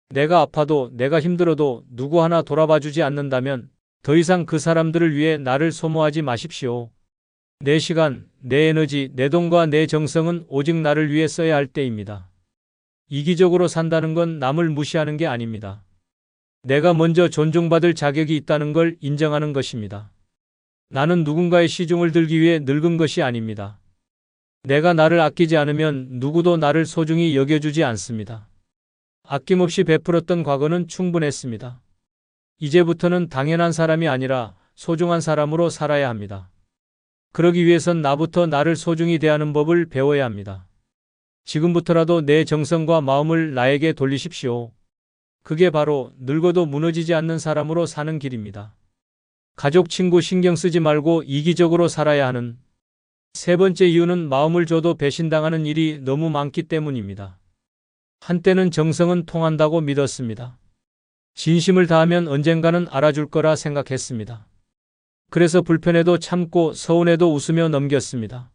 내가 아파도 내가 힘들어도 누구 하나 돌아봐 주지 않는다면 더 이상 그 사람들을 위해 나를 소모하지 마십시오. 내 시간, 내 에너지, 내 돈과 내 정성은 오직 나를 위해 써야 할 때입니다. 이기적으로 산다는 건 남을 무시하는 게 아닙니다. 내가 먼저 존중받을 자격이 있다는 걸 인정하는 것입니다. 나는 누군가의 시중을 들기 위해 늙은 것이 아닙니다. 내가 나를 아끼지 않으면 누구도 나를 소중히 여겨주지 않습니다. 아낌없이 베풀었던 과거는 충분했습니다. 이제부터는 당연한 사람이 아니라 소중한 사람으로 살아야 합니다. 그러기 위해선 나부터 나를 소중히 대하는 법을 배워야 합니다. 지금부터라도 내 정성과 마음을 나에게 돌리십시오. 그게 바로 늙어도 무너지지 않는 사람으로 사는 길입니다. 가족, 친구 신경 쓰지 말고 이기적으로 살아야 하는 세 번째 이유는 마음을 줘도 배신당하는 일이 너무 많기 때문입니다. 한때는 정성은 통한다고 믿었습니다. 진심을 다하면 언젠가는 알아줄 거라 생각했습니다. 그래서 불편해도 참고 서운해도 웃으며 넘겼습니다.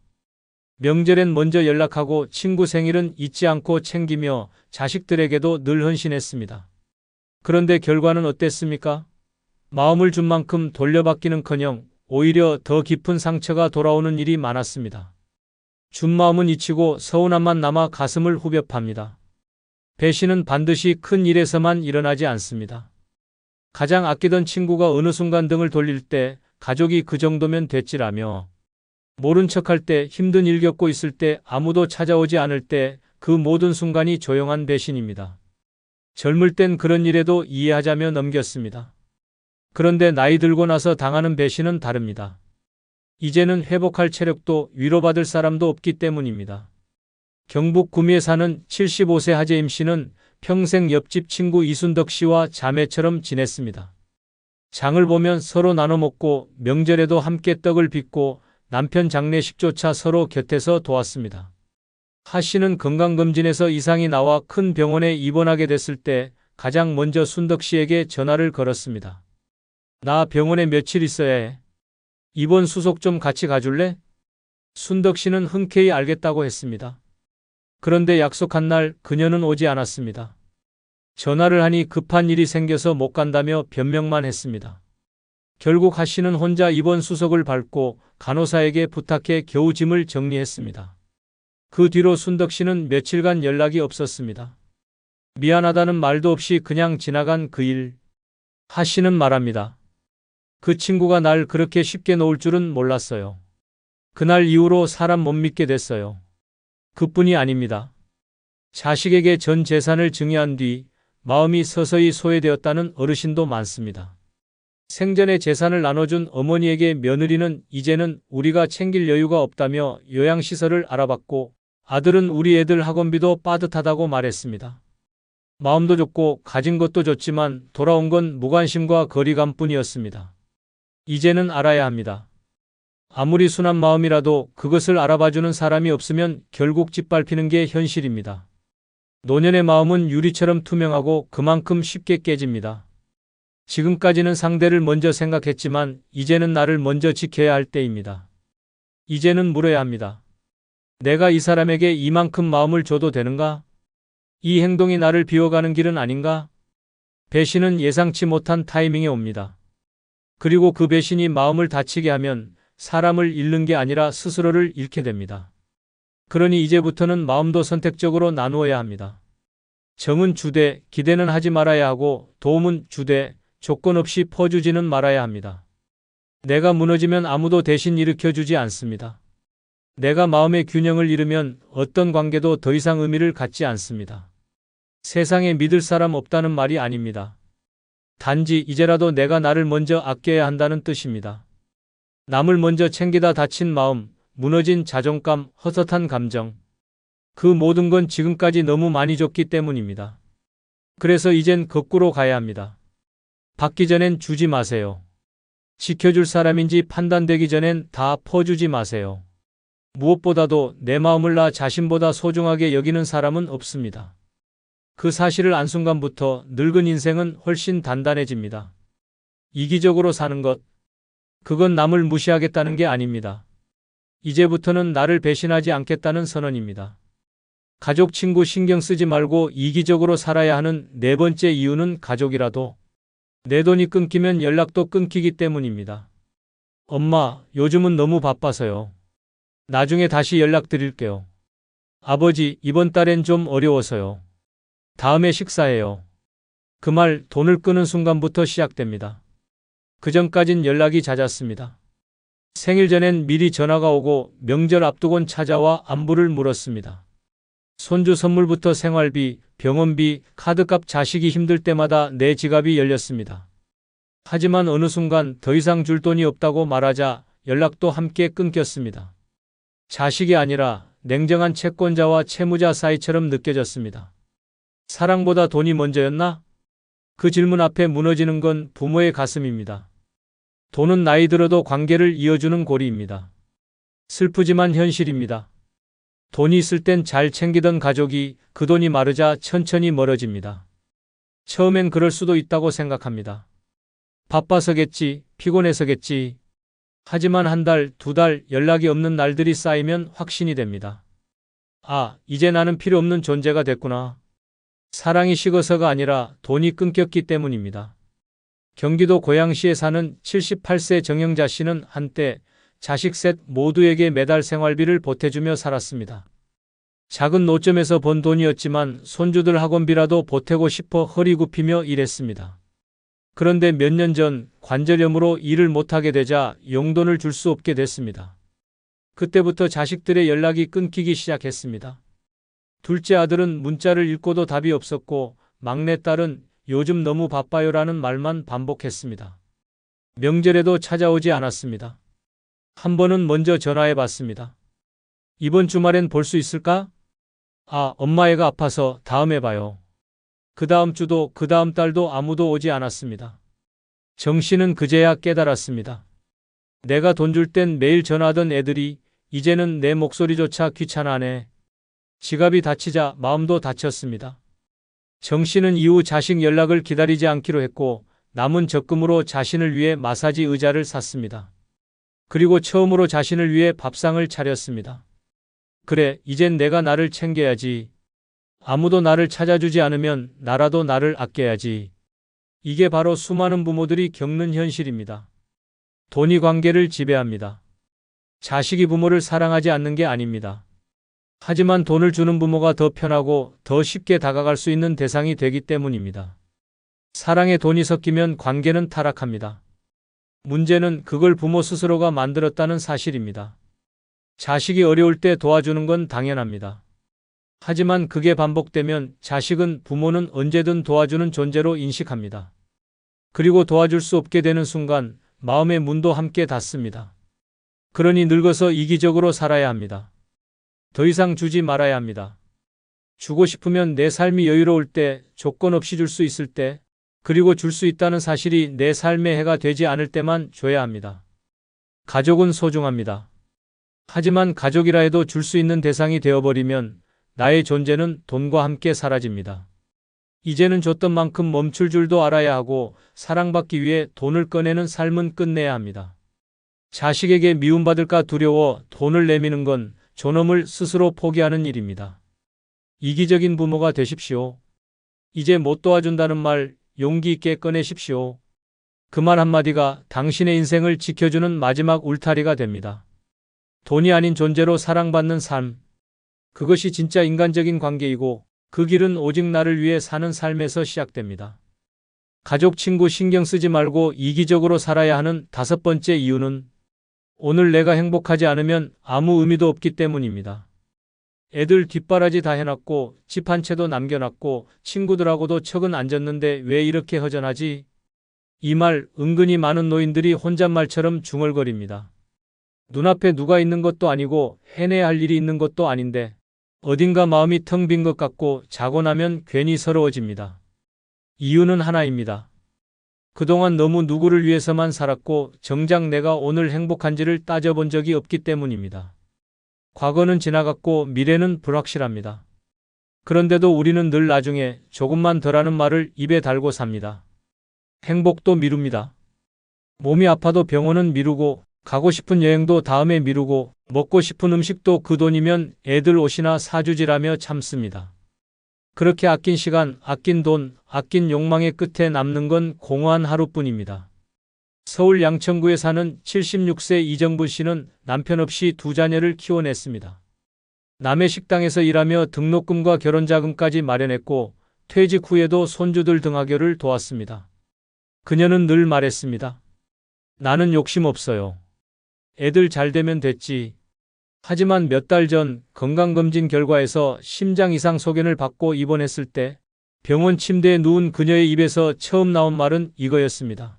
명절엔 먼저 연락하고 친구 생일은 잊지 않고 챙기며 자식들에게도 늘 헌신했습니다. 그런데 결과는 어땠습니까? 마음을 준 만큼 돌려받기는커녕 오히려 더 깊은 상처가 돌아오는 일이 많았습니다. 준 마음은 잊히고 서운함만 남아 가슴을 후벼 팝니다. 배신은 반드시 큰 일에서만 일어나지 않습니다. 가장 아끼던 친구가 어느 순간 등을 돌릴 때 가족이 그 정도면 됐지라며 모른 척할 때, 힘든 일 겪고 있을 때, 아무도 찾아오지 않을 때 그 모든 순간이 조용한 배신입니다. 젊을 땐 그런 일에도 이해하자며 넘겼습니다. 그런데 나이 들고 나서 당하는 배신은 다릅니다. 이제는 회복할 체력도 위로받을 사람도 없기 때문입니다. 경북 구미에 사는 75세 하재임 씨는 평생 옆집 친구 이순덕 씨와 자매처럼 지냈습니다. 장을 보면 서로 나눠 먹고 명절에도 함께 떡을 빚고 남편 장례식조차 서로 곁에서 도왔습니다. 하 씨는 건강검진에서 이상이 나와 큰 병원에 입원하게 됐을 때 가장 먼저 순덕 씨에게 전화를 걸었습니다. 나 병원에 며칠 있어야 해. 입원 수속 좀 같이 가줄래? 순덕 씨는 흔쾌히 알겠다고 했습니다. 그런데 약속한 날 그녀는 오지 않았습니다. 전화를 하니 급한 일이 생겨서 못 간다며 변명만 했습니다. 결국 하 씨는 혼자 입원 수속을 밟고 간호사에게 부탁해 겨우 짐을 정리했습니다. 그 뒤로 순덕 씨는 며칠간 연락이 없었습니다. 미안하다는 말도 없이 그냥 지나간 그 일. 하 씨는 말합니다. 그 친구가 날 그렇게 쉽게 놓을 줄은 몰랐어요. 그날 이후로 사람 못 믿게 됐어요. 그뿐이 아닙니다. 자식에게 전 재산을 증여한 뒤 마음이 서서히 소외되었다는 어르신도 많습니다. 생전에 재산을 나눠준 어머니에게 며느리는 이제는 우리가 챙길 여유가 없다며 요양시설을 알아봤고 아들은 우리 애들 학원비도 빠듯하다고 말했습니다. 마음도 좋고 가진 것도 좋지만 돌아온 건 무관심과 거리감뿐이었습니다. 이제는 알아야 합니다. 아무리 순한 마음이라도 그것을 알아봐주는 사람이 없으면 결국 짓밟히는 게 현실입니다. 노년의 마음은 유리처럼 투명하고 그만큼 쉽게 깨집니다. 지금까지는 상대를 먼저 생각했지만 이제는 나를 먼저 지켜야 할 때입니다. 이제는 물어야 합니다. 내가 이 사람에게 이만큼 마음을 줘도 되는가? 이 행동이 나를 비워가는 길은 아닌가? 배신은 예상치 못한 타이밍에 옵니다. 그리고 그 배신이 마음을 다치게 하면 사람을 잃는 게 아니라 스스로를 잃게 됩니다. 그러니 이제부터는 마음도 선택적으로 나누어야 합니다. 정은 주되 기대는 하지 말아야 하고 도움은 주되 조건 없이 퍼주지는 말아야 합니다. 내가 무너지면 아무도 대신 일으켜주지 않습니다. 내가 마음의 균형을 잃으면 어떤 관계도 더 이상 의미를 갖지 않습니다. 세상에 믿을 사람 없다는 말이 아닙니다. 단지 이제라도 내가 나를 먼저 아껴야 한다는 뜻입니다. 남을 먼저 챙기다 다친 마음, 무너진 자존감, 헛헛한 감정. 그 모든 건 지금까지 너무 많이 줬기 때문입니다. 그래서 이젠 거꾸로 가야 합니다. 받기 전엔 주지 마세요. 지켜줄 사람인지 판단되기 전엔 다 퍼주지 마세요. 무엇보다도 내 마음을 나 자신보다 소중하게 여기는 사람은 없습니다. 그 사실을 안 순간부터 늙은 인생은 훨씬 단단해집니다. 이기적으로 사는 것, 그건 남을 무시하겠다는 게 아닙니다. 이제부터는 나를 배신하지 않겠다는 선언입니다. 가족, 친구 신경 쓰지 말고 이기적으로 살아야 하는 네 번째 이유는 가족이라도 내 돈이 끊기면 연락도 끊기기 때문입니다. 엄마, 요즘은 너무 바빠서요. 나중에 다시 연락드릴게요. 아버지, 이번 달엔 좀 어려워서요. 다음에 식사해요. 그 말 돈을 끄는 순간부터 시작됩니다. 그전까진 연락이 잦았습니다. 생일 전엔 미리 전화가 오고 명절 앞두곤 찾아와 안부를 물었습니다. 손주 선물부터 생활비, 병원비, 카드값 자식이 힘들 때마다 내 지갑이 열렸습니다. 하지만 어느 순간 더 이상 줄 돈이 없다고 말하자 연락도 함께 끊겼습니다. 자식이 아니라 냉정한 채권자와 채무자 사이처럼 느껴졌습니다. 사랑보다 돈이 먼저였나? 그 질문 앞에 무너지는 건 부모의 가슴입니다. 돈은 나이 들어도 관계를 이어주는 고리입니다. 슬프지만 현실입니다. 돈이 있을 땐 잘 챙기던 가족이 그 돈이 마르자 천천히 멀어집니다. 처음엔 그럴 수도 있다고 생각합니다. 바빠서겠지, 피곤해서겠지. 하지만 한 달, 두 달 연락이 없는 날들이 쌓이면 확신이 됩니다. 아, 이제 나는 필요 없는 존재가 됐구나. 사랑이 식어서가 아니라 돈이 끊겼기 때문입니다. 경기도 고양시에 사는 78세 정영자 씨는 한때 자식 셋 모두에게 매달 생활비를 보태주며 살았습니다. 작은 노점에서 번 돈이었지만 손주들 학원비라도 보태고 싶어 허리 굽히며 일했습니다. 그런데 몇 년 전 관절염으로 일을 못하게 되자 용돈을 줄 수 없게 됐습니다. 그때부터 자식들의 연락이 끊기기 시작했습니다. 둘째 아들은 문자를 읽고도 답이 없었고 막내딸은 요즘 너무 바빠요라는 말만 반복했습니다. 명절에도 찾아오지 않았습니다. 한 번은 먼저 전화해 봤습니다. 이번 주말엔 볼 수 있을까? 아, 엄마 애가 아파서 다음에 봐요. 그 다음 주도 그 다음 달도 아무도 오지 않았습니다. 정 씨는 그제야 깨달았습니다. 내가 돈 줄 땐 매일 전화하던 애들이 이제는 내 목소리조차 귀찮아하네. 지갑이 다치자 마음도 다쳤습니다. 정 씨는 이후 자식 연락을 기다리지 않기로 했고 남은 적금으로 자신을 위해 마사지 의자를 샀습니다. 그리고 처음으로 자신을 위해 밥상을 차렸습니다. 그래, 이젠 내가 나를 챙겨야지. 아무도 나를 찾아주지 않으면 나라도 나를 아껴야지. 이게 바로 수많은 부모들이 겪는 현실입니다. 돈이 관계를 지배합니다. 자식이 부모를 사랑하지 않는 게 아닙니다. 하지만 돈을 주는 부모가 더 편하고 더 쉽게 다가갈 수 있는 대상이 되기 때문입니다. 사랑에 돈이 섞이면 관계는 타락합니다. 문제는 그걸 부모 스스로가 만들었다는 사실입니다. 자식이 어려울 때 도와주는 건 당연합니다. 하지만 그게 반복되면 자식은 부모는 언제든 도와주는 존재로 인식합니다. 그리고 도와줄 수 없게 되는 순간 마음의 문도 함께 닫습니다. 그러니 늙어서 이기적으로 살아야 합니다. 더 이상 주지 말아야 합니다. 주고 싶으면 내 삶이 여유로울 때, 조건 없이 줄 수 있을 때, 그리고 줄 수 있다는 사실이 내 삶의 해가 되지 않을 때만 줘야 합니다. 가족은 소중합니다. 하지만 가족이라 해도 줄 수 있는 대상이 되어버리면 나의 존재는 돈과 함께 사라집니다. 이제는 줬던 만큼 멈출 줄도 알아야 하고 사랑받기 위해 돈을 꺼내는 삶은 끝내야 합니다. 자식에게 미움받을까 두려워 돈을 내미는 건 존엄을 스스로 포기하는 일입니다. 이기적인 부모가 되십시오. 이제 못 도와준다는 말 용기 있게 꺼내십시오. 그 말 한마디가 당신의 인생을 지켜주는 마지막 울타리가 됩니다. 돈이 아닌 존재로 사랑받는 삶. 그것이 진짜 인간적인 관계이고 그 길은 오직 나를 위해 사는 삶에서 시작됩니다. 가족, 친구 신경 쓰지 말고 이기적으로 살아야 하는 다섯 번째 이유는 오늘 내가 행복하지 않으면 아무 의미도 없기 때문입니다. 애들 뒷바라지 다 해놨고 집 한 채도 남겨놨고 친구들하고도 척은 안 졌는데 왜 이렇게 허전하지? 이 말 은근히 많은 노인들이 혼잣말처럼 중얼거립니다. 눈앞에 누가 있는 것도 아니고 해내야 할 일이 있는 것도 아닌데 어딘가 마음이 텅 빈 것 같고 자고 나면 괜히 서러워집니다. 이유는 하나입니다. 그동안 너무 누구를 위해서만 살았고 정작 내가 오늘 행복한지를 따져본 적이 없기 때문입니다. 과거는 지나갔고 미래는 불확실합니다. 그런데도 우리는 늘 나중에 조금만 더 라는 말을 입에 달고 삽니다. 행복도 미룹니다. 몸이 아파도 병원은 미루고 가고 싶은 여행도 다음에 미루고 먹고 싶은 음식도 그 돈이면 애들 옷이나 사주지라며 참습니다. 그렇게 아낀 시간, 아낀 돈, 아낀 욕망의 끝에 남는 건 공허한 하루뿐입니다. 서울 양천구에 사는 76세 이정분 씨는 남편 없이 두 자녀를 키워냈습니다. 남의 식당에서 일하며 등록금과 결혼자금까지 마련했고 퇴직 후에도 손주들 등하교를 도왔습니다. 그녀는 늘 말했습니다. 나는 욕심 없어요. 애들 잘 되면 됐지. 하지만 몇 달 전 건강검진 결과에서 심장 이상 소견을 받고 입원했을 때 병원 침대에 누운 그녀의 입에서 처음 나온 말은 이거였습니다.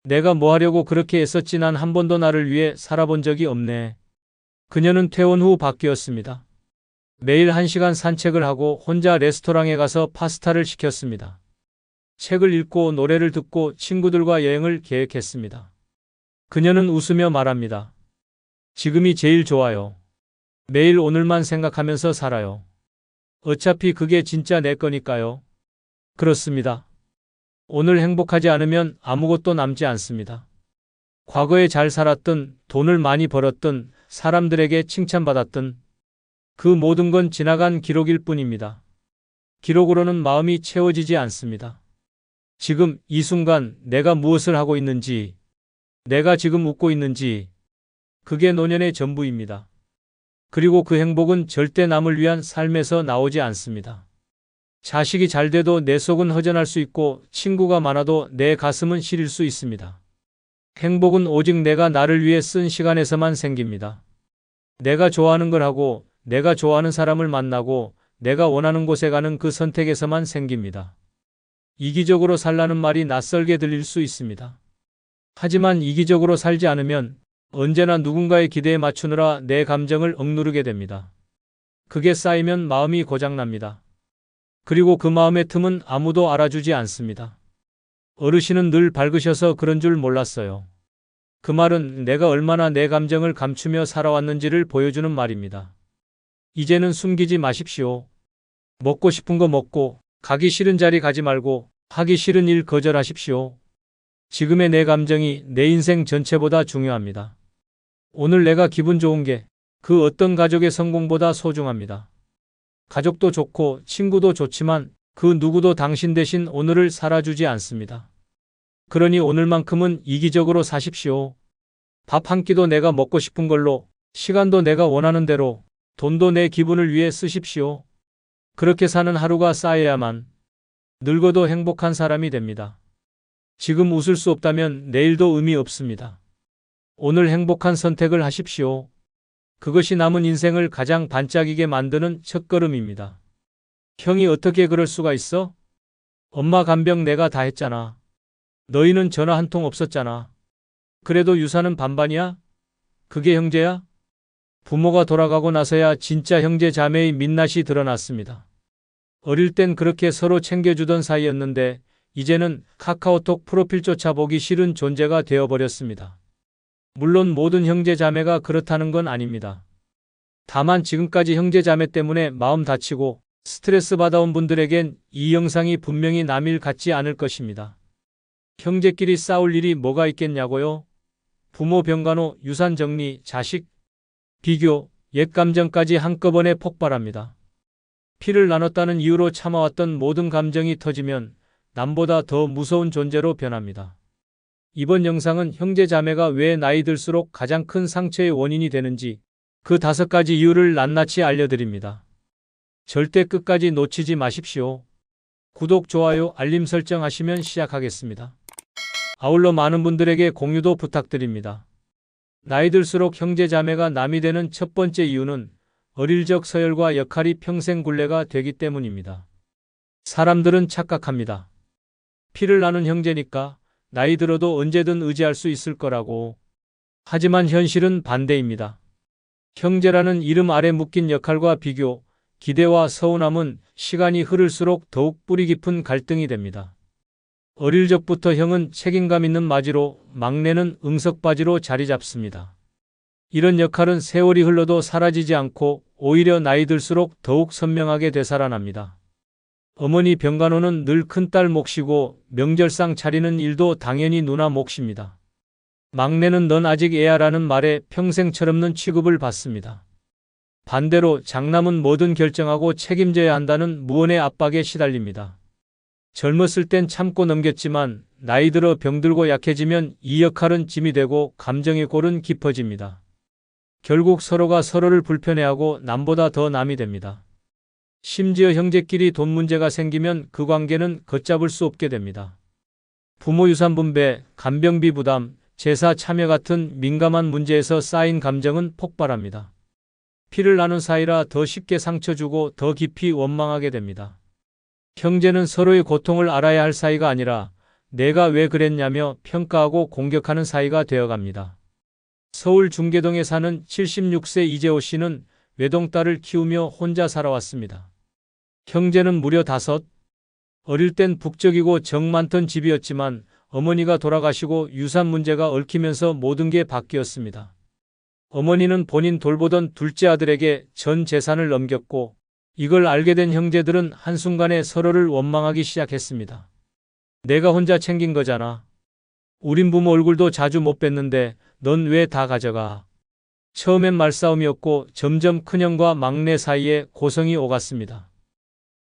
내가 뭐 하려고 그렇게 애썼지 난 한 번도 나를 위해 살아본 적이 없네. 그녀는 퇴원 후 바뀌었습니다. 매일 1시간 산책을 하고 혼자 레스토랑에 가서 파스타를 시켰습니다. 책을 읽고 노래를 듣고 친구들과 여행을 계획했습니다. 그녀는 웃으며 말합니다. 지금이 제일 좋아요. 매일 오늘만 생각하면서 살아요. 어차피 그게 진짜 내 거니까요. 그렇습니다. 오늘 행복하지 않으면 아무것도 남지 않습니다. 과거에 잘 살았던, 돈을 많이 벌었던, 사람들에게 칭찬받았던 그 모든 건 지나간 기록일 뿐입니다. 기록으로는 마음이 채워지지 않습니다. 지금 이 순간 내가 무엇을 하고 있는지, 내가 지금 웃고 있는지, 그게 노년의 전부입니다. 그리고 그 행복은 절대 남을 위한 삶에서 나오지 않습니다. 자식이 잘 돼도 내 속은 허전할 수 있고 친구가 많아도 내 가슴은 시릴 수 있습니다. 행복은 오직 내가 나를 위해 쓴 시간에서만 생깁니다. 내가 좋아하는 걸 하고 내가 좋아하는 사람을 만나고 내가 원하는 곳에 가는 그 선택에서만 생깁니다. 이기적으로 살라는 말이 낯설게 들릴 수 있습니다. 하지만 이기적으로 살지 않으면 언제나 누군가의 기대에 맞추느라 내 감정을 억누르게 됩니다. 그게 쌓이면 마음이 고장납니다. 그리고 그 마음의 틈은 아무도 알아주지 않습니다. 어르신은 늘 밝으셔서 그런 줄 몰랐어요. 그 말은 내가 얼마나 내 감정을 감추며 살아왔는지를 보여주는 말입니다. 이제는 숨기지 마십시오. 먹고 싶은 거 먹고, 가기 싫은 자리 가지 말고, 하기 싫은 일 거절하십시오. 지금의 내 감정이 내 인생 전체보다 중요합니다. 오늘 내가 기분 좋은 게 그 어떤 가족의 성공보다 소중합니다. 가족도 좋고 친구도 좋지만 그 누구도 당신 대신 오늘을 살아주지 않습니다. 그러니 오늘만큼은 이기적으로 사십시오. 밥 한 끼도 내가 먹고 싶은 걸로, 시간도 내가 원하는 대로, 돈도 내 기분을 위해 쓰십시오. 그렇게 사는 하루가 쌓여야만 늙어도 행복한 사람이 됩니다. 지금 웃을 수 없다면 내일도 의미 없습니다. 오늘 행복한 선택을 하십시오. 그것이 남은 인생을 가장 반짝이게 만드는 첫걸음입니다. 형이 어떻게 그럴 수가 있어? 엄마 간병 내가 다 했잖아. 너희는 전화 한 통 없었잖아. 그래도 유산은 반반이야? 그게 형제야? 부모가 돌아가고 나서야 진짜 형제 자매의 민낯이 드러났습니다. 어릴 땐 그렇게 서로 챙겨주던 사이였는데 이제는 카카오톡 프로필조차 보기 싫은 존재가 되어버렸습니다. 물론 모든 형제 자매가 그렇다는 건 아닙니다. 다만 지금까지 형제 자매 때문에 마음 다치고 스트레스 받아온 분들에겐 이 영상이 분명히 남일 같지 않을 것입니다. 형제끼리 싸울 일이 뭐가 있겠냐고요? 부모 병간호, 유산 정리, 자식, 비교, 옛 감정까지 한꺼번에 폭발합니다. 피를 나눴다는 이유로 참아왔던 모든 감정이 터지면 남보다 더 무서운 존재로 변합니다. 이번 영상은 형제 자매가 왜 나이 들수록 가장 큰 상처의 원인이 되는지 그 5가지 이유를 낱낱이 알려드립니다. 절대 끝까지 놓치지 마십시오. 구독, 좋아요, 알림 설정 하시면 시작하겠습니다. 아울러 많은 분들에게 공유도 부탁드립니다. 나이 들수록 형제 자매가 남이 되는 첫 번째 이유는 어릴 적 서열과 역할이 평생 굴레가 되기 때문입니다. 사람들은 착각합니다. 피를 나눈 형제니까 나이 들어도 언제든 의지할 수 있을 거라고. 하지만 현실은 반대입니다. 형제라는 이름 아래 묶인 역할과 비교, 기대와 서운함은 시간이 흐를수록 더욱 뿌리 깊은 갈등이 됩니다. 어릴 적부터 형은 책임감 있는 마지로, 막내는 응석바지로 자리 잡습니다. 이런 역할은 세월이 흘러도 사라지지 않고 오히려 나이 들수록 더욱 선명하게 되살아납니다. 어머니 병간호는 늘 큰딸 몫이고 명절상 차리는 일도 당연히 누나 몫입니다. 막내는 넌 아직 애야라는 말에 평생 철없는 취급을 받습니다. 반대로 장남은 뭐든 결정하고 책임져야 한다는 무언의 압박에 시달립니다. 젊었을 땐 참고 넘겼지만 나이 들어 병들고 약해지면 이 역할은 짐이 되고 감정의 골은 깊어집니다. 결국 서로가 서로를 불편해하고 남보다 더 남이 됩니다. 심지어 형제끼리 돈 문제가 생기면 그 관계는 걷잡을 수 없게 됩니다. 부모 유산 분배, 간병비 부담, 제사 참여 같은 민감한 문제에서 쌓인 감정은 폭발합니다. 피를 나눈 사이라 더 쉽게 상처 주고 더 깊이 원망하게 됩니다. 형제는 서로의 고통을 알아야 할 사이가 아니라 내가 왜 그랬냐며 평가하고 공격하는 사이가 되어갑니다. 서울 중계동에 사는 76세 이재호 씨는 외동딸을 키우며 혼자 살아왔습니다. 형제는 무려 5. 어릴 땐 북적이고 정 많던 집이었지만 어머니가 돌아가시고 유산 문제가 얽히면서 모든 게 바뀌었습니다. 어머니는 본인 돌보던 둘째 아들에게 전 재산을 넘겼고 이걸 알게 된 형제들은 한순간에 서로를 원망하기 시작했습니다. 내가 혼자 챙긴 거잖아. 우린 부모 얼굴도 자주 못 뵀는데 넌 왜 다 가져가? 처음엔 말싸움이었고 점점 큰형과 막내 사이에 고성이 오갔습니다.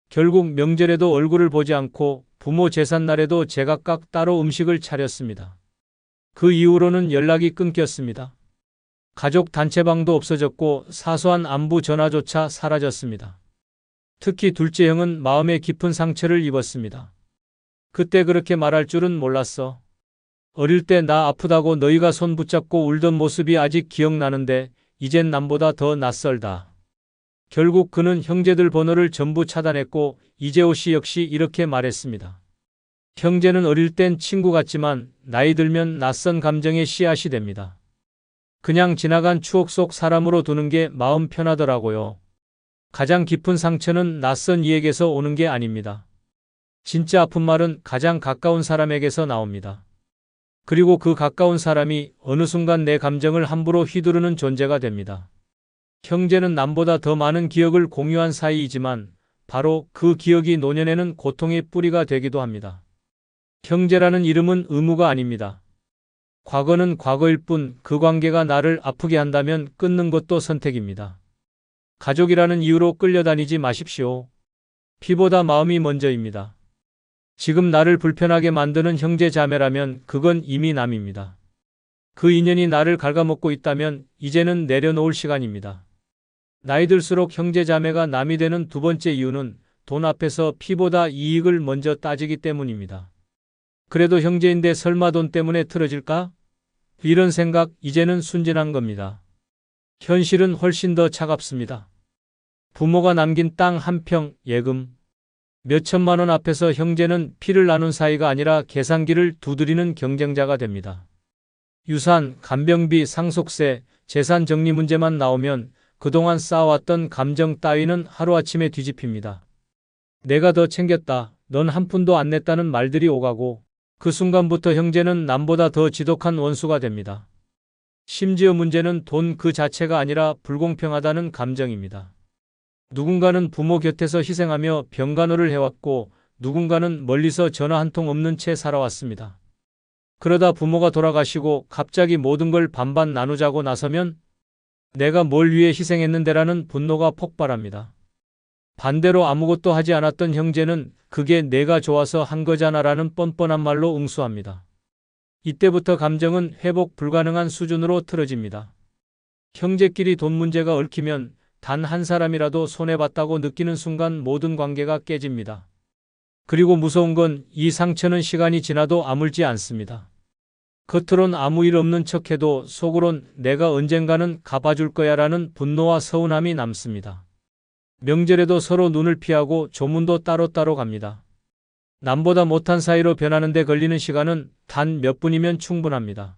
결국 명절에도 얼굴을 보지 않고 부모 제삿날에도 제각각 따로 음식을 차렸습니다. 그 이후로는 연락이 끊겼습니다. 가족 단체방도 없어졌고 사소한 안부 전화조차 사라졌습니다. 특히 둘째 형은 마음에 깊은 상처를 입었습니다. 그때 그렇게 말할 줄은 몰랐어. 어릴 때 나 아프다고 너희가 손 붙잡고 울던 모습이 아직 기억나는데 이젠 남보다 더 낯설다. 결국 그는 형제들 번호를 전부 차단했고 이재호 씨 역시 이렇게 말했습니다. 형제는 어릴 땐 친구 같지만 나이 들면 낯선 감정의 씨앗이 됩니다. 그냥 지나간 추억 속 사람으로 두는 게 마음 편하더라고요. 가장 깊은 상처는 낯선 이에게서 오는 게 아닙니다. 진짜 아픈 말은 가장 가까운 사람에게서 나옵니다. 그리고 그 가까운 사람이 어느 순간 내 감정을 함부로 휘두르는 존재가 됩니다. 형제는 남보다 더 많은 기억을 공유한 사이이지만 바로 그 기억이 노년에는 고통의 뿌리가 되기도 합니다. 형제라는 이름은 의무가 아닙니다. 과거는 과거일 뿐 그 관계가 나를 아프게 한다면 끊는 것도 선택입니다. 가족이라는 이유로 끌려다니지 마십시오. 피보다 마음이 먼저입니다. 지금 나를 불편하게 만드는 형제 자매라면 그건 이미 남입니다. 그 인연이 나를 갉아먹고 있다면 이제는 내려놓을 시간입니다. 나이 들수록 형제 자매가 남이 되는 두 번째 이유는 돈 앞에서 피보다 이익을 먼저 따지기 때문입니다. 그래도 형제인데 설마 돈 때문에 틀어질까? 이런 생각 이제는 순진한 겁니다. 현실은 훨씬 더 차갑습니다. 부모가 남긴 땅 한 평, 예금, 몇 천만 원 앞에서 형제는 피를 나눈 사이가 아니라 계산기를 두드리는 경쟁자가 됩니다. 유산, 간병비, 상속세, 재산 정리 문제만 나오면 그동안 쌓아왔던 감정 따위는 하루아침에 뒤집힙니다. 내가 더 챙겼다, 넌 한 푼도 안 냈다는 말들이 오가고 그 순간부터 형제는 남보다 더 지독한 원수가 됩니다. 심지어 문제는 돈 그 자체가 아니라 불공평하다는 감정입니다. 누군가는 부모 곁에서 희생하며 병간호를 해왔고 누군가는 멀리서 전화 한 통 없는 채 살아왔습니다. 그러다 부모가 돌아가시고 갑자기 모든 걸 반반 나누자고 나서면 내가 뭘 위해 희생했는데라는 분노가 폭발합니다. 반대로 아무것도 하지 않았던 형제는 그게 내가 좋아서 한 거잖아라는 뻔뻔한 말로 응수합니다. 이때부터 감정은 회복 불가능한 수준으로 틀어집니다. 형제끼리 돈 문제가 얽히면 단 한 사람이라도 손해봤다고 느끼는 순간 모든 관계가 깨집니다. 그리고 무서운 건 이 상처는 시간이 지나도 아물지 않습니다. 겉으론 아무 일 없는 척해도 속으론 내가 언젠가는 갚아줄 거야라는 분노와 서운함이 남습니다. 명절에도 서로 눈을 피하고 조문도 따로따로 갑니다. 남보다 못한 사이로 변하는데 걸리는 시간은 단 몇 분이면 충분합니다.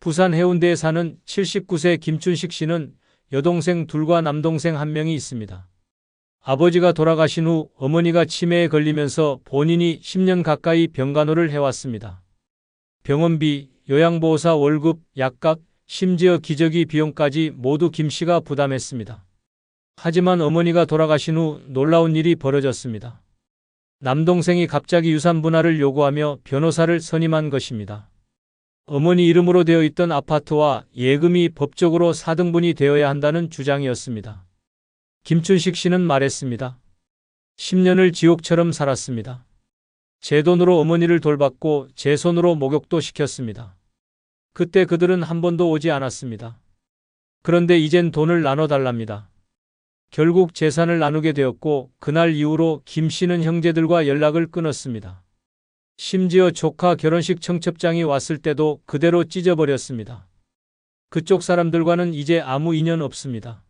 부산 해운대에 사는 79세 김춘식 씨는 여동생 둘과 남동생 한 명이 있습니다. 아버지가 돌아가신 후 어머니가 치매에 걸리면서 본인이 10년 가까이 병간호를 해왔습니다. 병원비, 요양보호사 월급, 약값, 심지어 기저귀 비용까지 모두 김 씨가 부담했습니다. 하지만 어머니가 돌아가신 후 놀라운 일이 벌어졌습니다. 남동생이 갑자기 유산 분할을 요구하며 변호사를 선임한 것입니다. 어머니 이름으로 되어 있던 아파트와 예금이 법적으로 4등분이 되어야 한다는 주장이었습니다. 김춘식 씨는 말했습니다. 10년을 지옥처럼 살았습니다. 제 돈으로 어머니를 돌봤고 제 손으로 목욕도 시켰습니다. 그때 그들은 한 번도 오지 않았습니다. 그런데 이젠 돈을 나눠달랍니다. 결국 재산을 나누게 되었고 그날 이후로 김 씨는 형제들과 연락을 끊었습니다. 심지어 조카 결혼식 청첩장이 왔을 때도 그대로 찢어버렸습니다. 그쪽 사람들과는 이제 아무 인연 없습니다.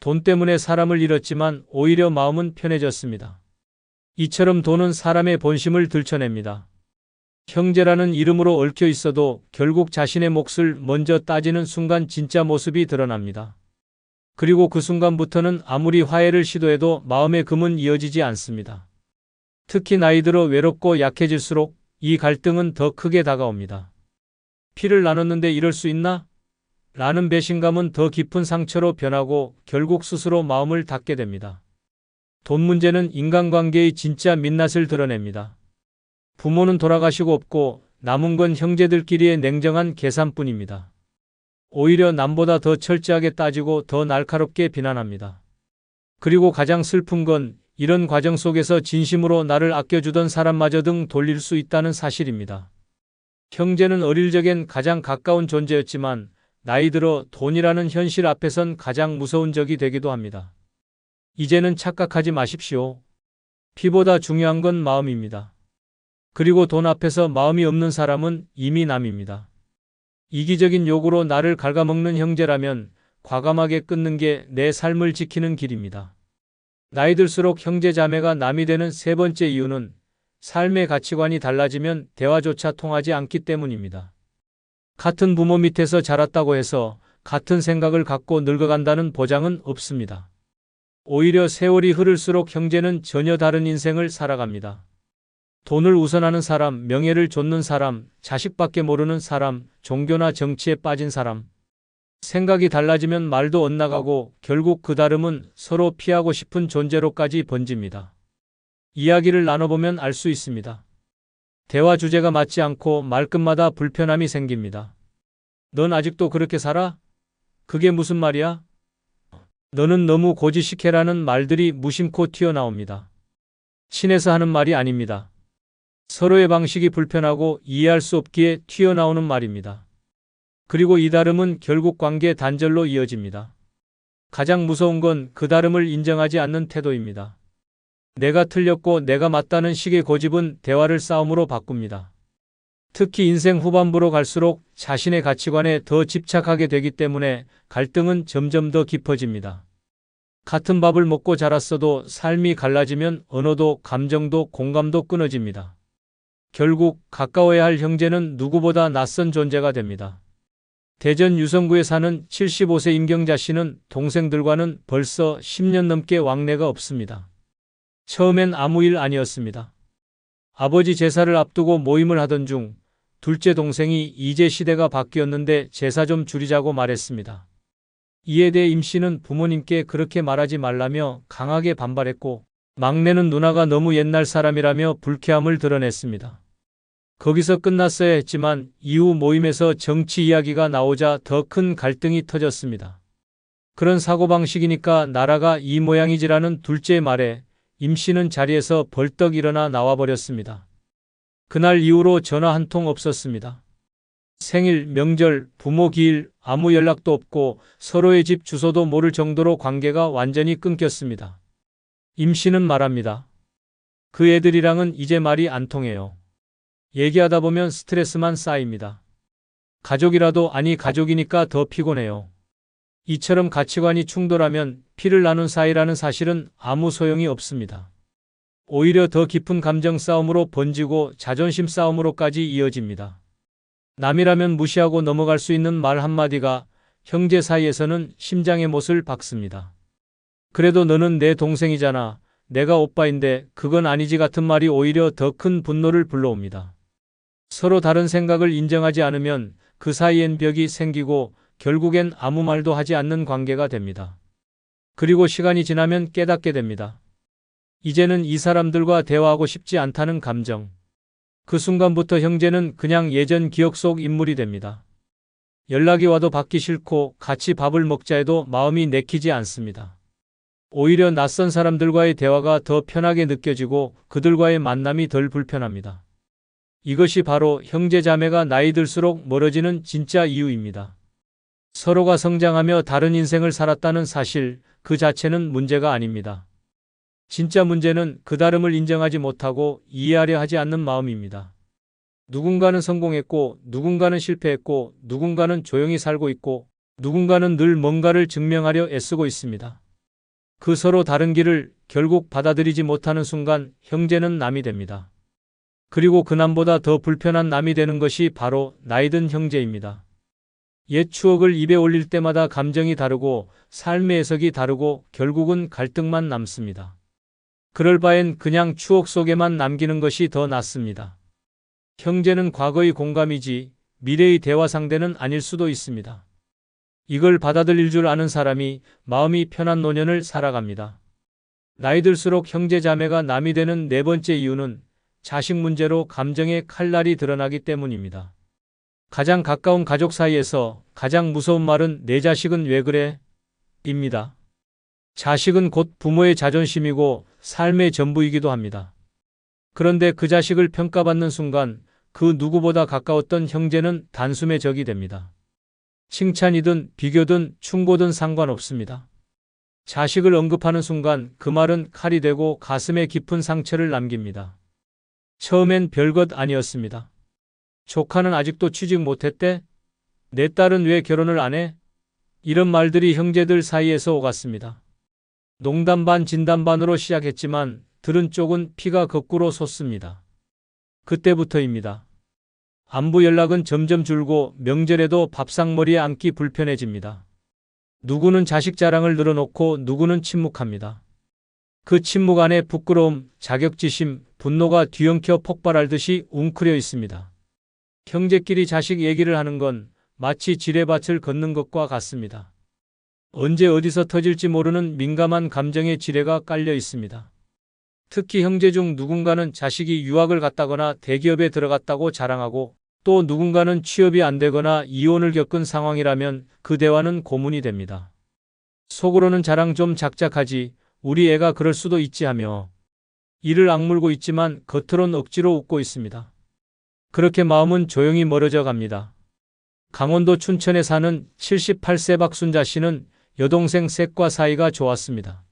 돈 때문에 사람을 잃었지만 오히려 마음은 편해졌습니다. 이처럼 돈은 사람의 본심을 들춰냅니다. 형제라는 이름으로 얽혀 있어도 결국 자신의 몫을 먼저 따지는 순간 진짜 모습이 드러납니다. 그리고 그 순간부터는 아무리 화해를 시도해도 마음의 금은 이어지지 않습니다. 특히 나이 들어 외롭고 약해질수록 이 갈등은 더 크게 다가옵니다. 피를 나눴는데 이럴 수 있나? 라는 배신감은 더 깊은 상처로 변하고 결국 스스로 마음을 닫게 됩니다. 돈 문제는 인간관계의 진짜 민낯을 드러냅니다. 부모는 돌아가시고 없고 남은 건 형제들끼리의 냉정한 계산뿐입니다. 오히려 남보다 더 철저하게 따지고 더 날카롭게 비난합니다. 그리고 가장 슬픈 건 이런 과정 속에서 진심으로 나를 아껴주던 사람마저 등 돌릴 수 있다는 사실입니다. 형제는 어릴 적엔 가장 가까운 존재였지만 나이 들어 돈이라는 현실 앞에선 가장 무서운 적이 되기도 합니다. 이제는 착각하지 마십시오. 피보다 중요한 건 마음입니다. 그리고 돈 앞에서 마음이 없는 사람은 이미 남입니다. 이기적인 욕으로 나를 갉아먹는 형제라면 과감하게 끊는 게 내 삶을 지키는 길입니다. 나이 들수록 형제 자매가 남이 되는 세 번째 이유는 삶의 가치관이 달라지면 대화조차 통하지 않기 때문입니다. 같은 부모 밑에서 자랐다고 해서 같은 생각을 갖고 늙어간다는 보장은 없습니다. 오히려 세월이 흐를수록 형제는 전혀 다른 인생을 살아갑니다. 돈을 우선하는 사람, 명예를 좇는 사람, 자식밖에 모르는 사람, 종교나 정치에 빠진 사람. 생각이 달라지면 말도 엇나가고 결국 그 다름은 서로 피하고 싶은 존재로까지 번집니다. 이야기를 나눠보면 알 수 있습니다. 대화 주제가 맞지 않고 말끝마다 불편함이 생깁니다. 넌 아직도 그렇게 살아? 그게 무슨 말이야? 너는 너무 고지식해라는 말들이 무심코 튀어나옵니다. 친해서 하는 말이 아닙니다. 서로의 방식이 불편하고 이해할 수 없기에 튀어나오는 말입니다. 그리고 이 다름은 결국 관계 단절로 이어집니다. 가장 무서운 건 그 다름을 인정하지 않는 태도입니다. 내가 틀렸고 내가 맞다는 식의 고집은 대화를 싸움으로 바꿉니다. 특히 인생 후반부로 갈수록 자신의 가치관에 더 집착하게 되기 때문에 갈등은 점점 더 깊어집니다. 같은 밥을 먹고 자랐어도 삶이 갈라지면 언어도 감정도 공감도 끊어집니다. 결국 가까워야 할 형제는 누구보다 낯선 존재가 됩니다. 대전 유성구에 사는 75세 임경자 씨는 동생들과는 벌써 10년 넘게 왕래가 없습니다. 처음엔 아무 일 아니었습니다. 아버지 제사를 앞두고 모임을 하던 중 둘째 동생이 이제 시대가 바뀌었는데 제사 좀 줄이자고 말했습니다. 이에 대해 임 씨는 부모님께 그렇게 말하지 말라며 강하게 반발했고 막내는 누나가 너무 옛날 사람이라며 불쾌함을 드러냈습니다. 거기서 끝났어야 했지만 이후 모임에서 정치 이야기가 나오자 더 큰 갈등이 터졌습니다. 그런 사고방식이니까 나라가 이 모양이지라는 둘째의 말에 임 씨는 자리에서 벌떡 일어나 나와버렸습니다. 그날 이후로 전화 한 통 없었습니다. 생일, 명절, 부모 기일 아무 연락도 없고 서로의 집 주소도 모를 정도로 관계가 완전히 끊겼습니다. 임 씨는 말합니다. 그 애들이랑은 이제 말이 안 통해요. 얘기하다 보면 스트레스만 쌓입니다. 가족이라도 아니 가족이니까 더 피곤해요. 이처럼 가치관이 충돌하면 피를 나눈 사이라는 사실은 아무 소용이 없습니다. 오히려 더 깊은 감정 싸움으로 번지고 자존심 싸움으로까지 이어집니다. 남이라면 무시하고 넘어갈 수 있는 말 한마디가 형제 사이에서는 심장의 못을 박습니다. 그래도 너는 내 동생이잖아. 내가 오빠인데 그건 아니지 같은 말이 오히려 더 큰 분노를 불러옵니다. 서로 다른 생각을 인정하지 않으면 그 사이엔 벽이 생기고 결국엔 아무 말도 하지 않는 관계가 됩니다. 그리고 시간이 지나면 깨닫게 됩니다. 이제는 이 사람들과 대화하고 싶지 않다는 감정. 그 순간부터 형제는 그냥 예전 기억 속 인물이 됩니다. 연락이 와도 받기 싫고 같이 밥을 먹자 해도 마음이 내키지 않습니다. 오히려 낯선 사람들과의 대화가 더 편하게 느껴지고 그들과의 만남이 덜 불편합니다. 이것이 바로 형제자매가 나이 들수록 멀어지는 진짜 이유입니다. 서로가 성장하며 다른 인생을 살았다는 사실 그 자체는 문제가 아닙니다. 진짜 문제는 그 다름을 인정하지 못하고 이해하려 하지 않는 마음입니다. 누군가는 성공했고 누군가는 실패했고 누군가는 조용히 살고 있고 누군가는 늘 뭔가를 증명하려 애쓰고 있습니다. 그 서로 다른 길을 결국 받아들이지 못하는 순간 형제는 남이 됩니다. 그리고 그 남보다 더 불편한 남이 되는 것이 바로 나이든 형제입니다. 옛 추억을 입에 올릴 때마다 감정이 다르고 삶의 해석이 다르고 결국은 갈등만 남습니다. 그럴 바엔 그냥 추억 속에만 남기는 것이 더 낫습니다. 형제는 과거의 공감이지 미래의 대화 상대는 아닐 수도 있습니다. 이걸 받아들일 줄 아는 사람이 마음이 편한 노년을 살아갑니다. 나이 들수록 형제 자매가 남이 되는 네 번째 이유는 자식 문제로 감정의 칼날이 드러나기 때문입니다. 가장 가까운 가족 사이에서 가장 무서운 말은 내 자식은 왜 그래? 입니다. 자식은 곧 부모의 자존심이고 삶의 전부이기도 합니다. 그런데 그 자식을 평가받는 순간 그 누구보다 가까웠던 형제는 단숨에 적이 됩니다. 칭찬이든 비교든 충고든 상관없습니다. 자식을 언급하는 순간 그 말은 칼이 되고 가슴에 깊은 상처를 남깁니다. 처음엔 별것 아니었습니다. 조카는 아직도 취직 못했대? 내 딸은 왜 결혼을 안 해? 이런 말들이 형제들 사이에서 오갔습니다. 농담 반 진담 반으로 시작했지만 들은 쪽은 피가 거꾸로 솟습니다. 그때부터입니다. 안부 연락은 점점 줄고 명절에도 밥상머리에 앉기 불편해집니다. 누구는 자식 자랑을 늘어놓고 누구는 침묵합니다. 그 침묵 안에 부끄러움, 자격지심, 분노가 뒤엉켜 폭발할 듯이 웅크려 있습니다. 형제끼리 자식 얘기를 하는 건 마치 지뢰밭을 걷는 것과 같습니다. 언제 어디서 터질지 모르는 민감한 감정의 지뢰가 깔려 있습니다. 특히 형제 중 누군가는 자식이 유학을 갔다거나 대기업에 들어갔다고 자랑하고 또 누군가는 취업이 안 되거나 이혼을 겪은 상황이라면 그 대화는 고문이 됩니다. 속으로는 자랑 좀 작작하지, 우리 애가 그럴 수도 있지 하며 이를 악물고 있지만 겉으론 억지로 웃고 있습니다. 그렇게 마음은 조용히 멀어져 갑니다. 강원도 춘천에 사는 78세 박순자 씨는 여동생 셋과 사이가 좋았습니다.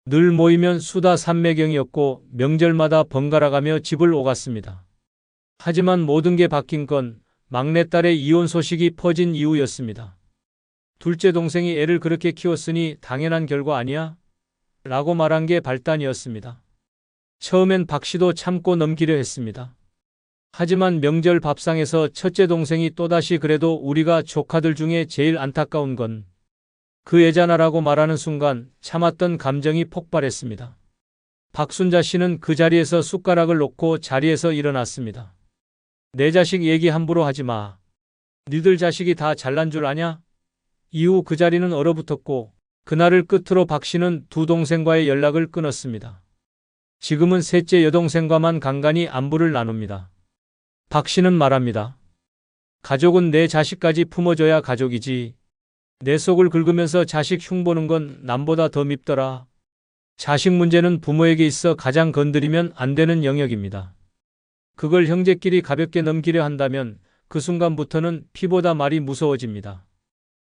늘 모이면 수다 삼매경이었고 명절마다 번갈아가며 집을 오갔습니다. 하지만 모든 게 바뀐 건 막내딸의 이혼 소식이 퍼진 이후였습니다. 둘째 동생이 애를 그렇게 키웠으니 당연한 결과 아니야? 라고 말한 게 발단이었습니다. 처음엔 박 씨도 참고 넘기려 했습니다. 하지만 명절 밥상에서 첫째 동생이 또다시 그래도 우리가 조카들 중에 제일 안타까운 건 그 애잖아라고 말하는 순간 참았던 감정이 폭발했습니다. 박순자 씨는 그 자리에서 숟가락을 놓고 자리에서 일어났습니다. 내 자식 얘기 함부로 하지 마. 니들 자식이 다 잘난 줄 아냐? 이후 그 자리는 얼어붙었고 그날을 끝으로 박 씨는 두 동생과의 연락을 끊었습니다. 지금은 셋째 여동생과만 간간히 안부를 나눕니다. 박 씨는 말합니다. 가족은 내 자식까지 품어줘야 가족이지. 내 속을 긁으면서 자식 흉보는 건 남보다 더 밉더라. 자식 문제는 부모에게 있어 가장 건드리면 안 되는 영역입니다. 그걸 형제끼리 가볍게 넘기려 한다면 그 순간부터는 피보다 말이 무서워집니다.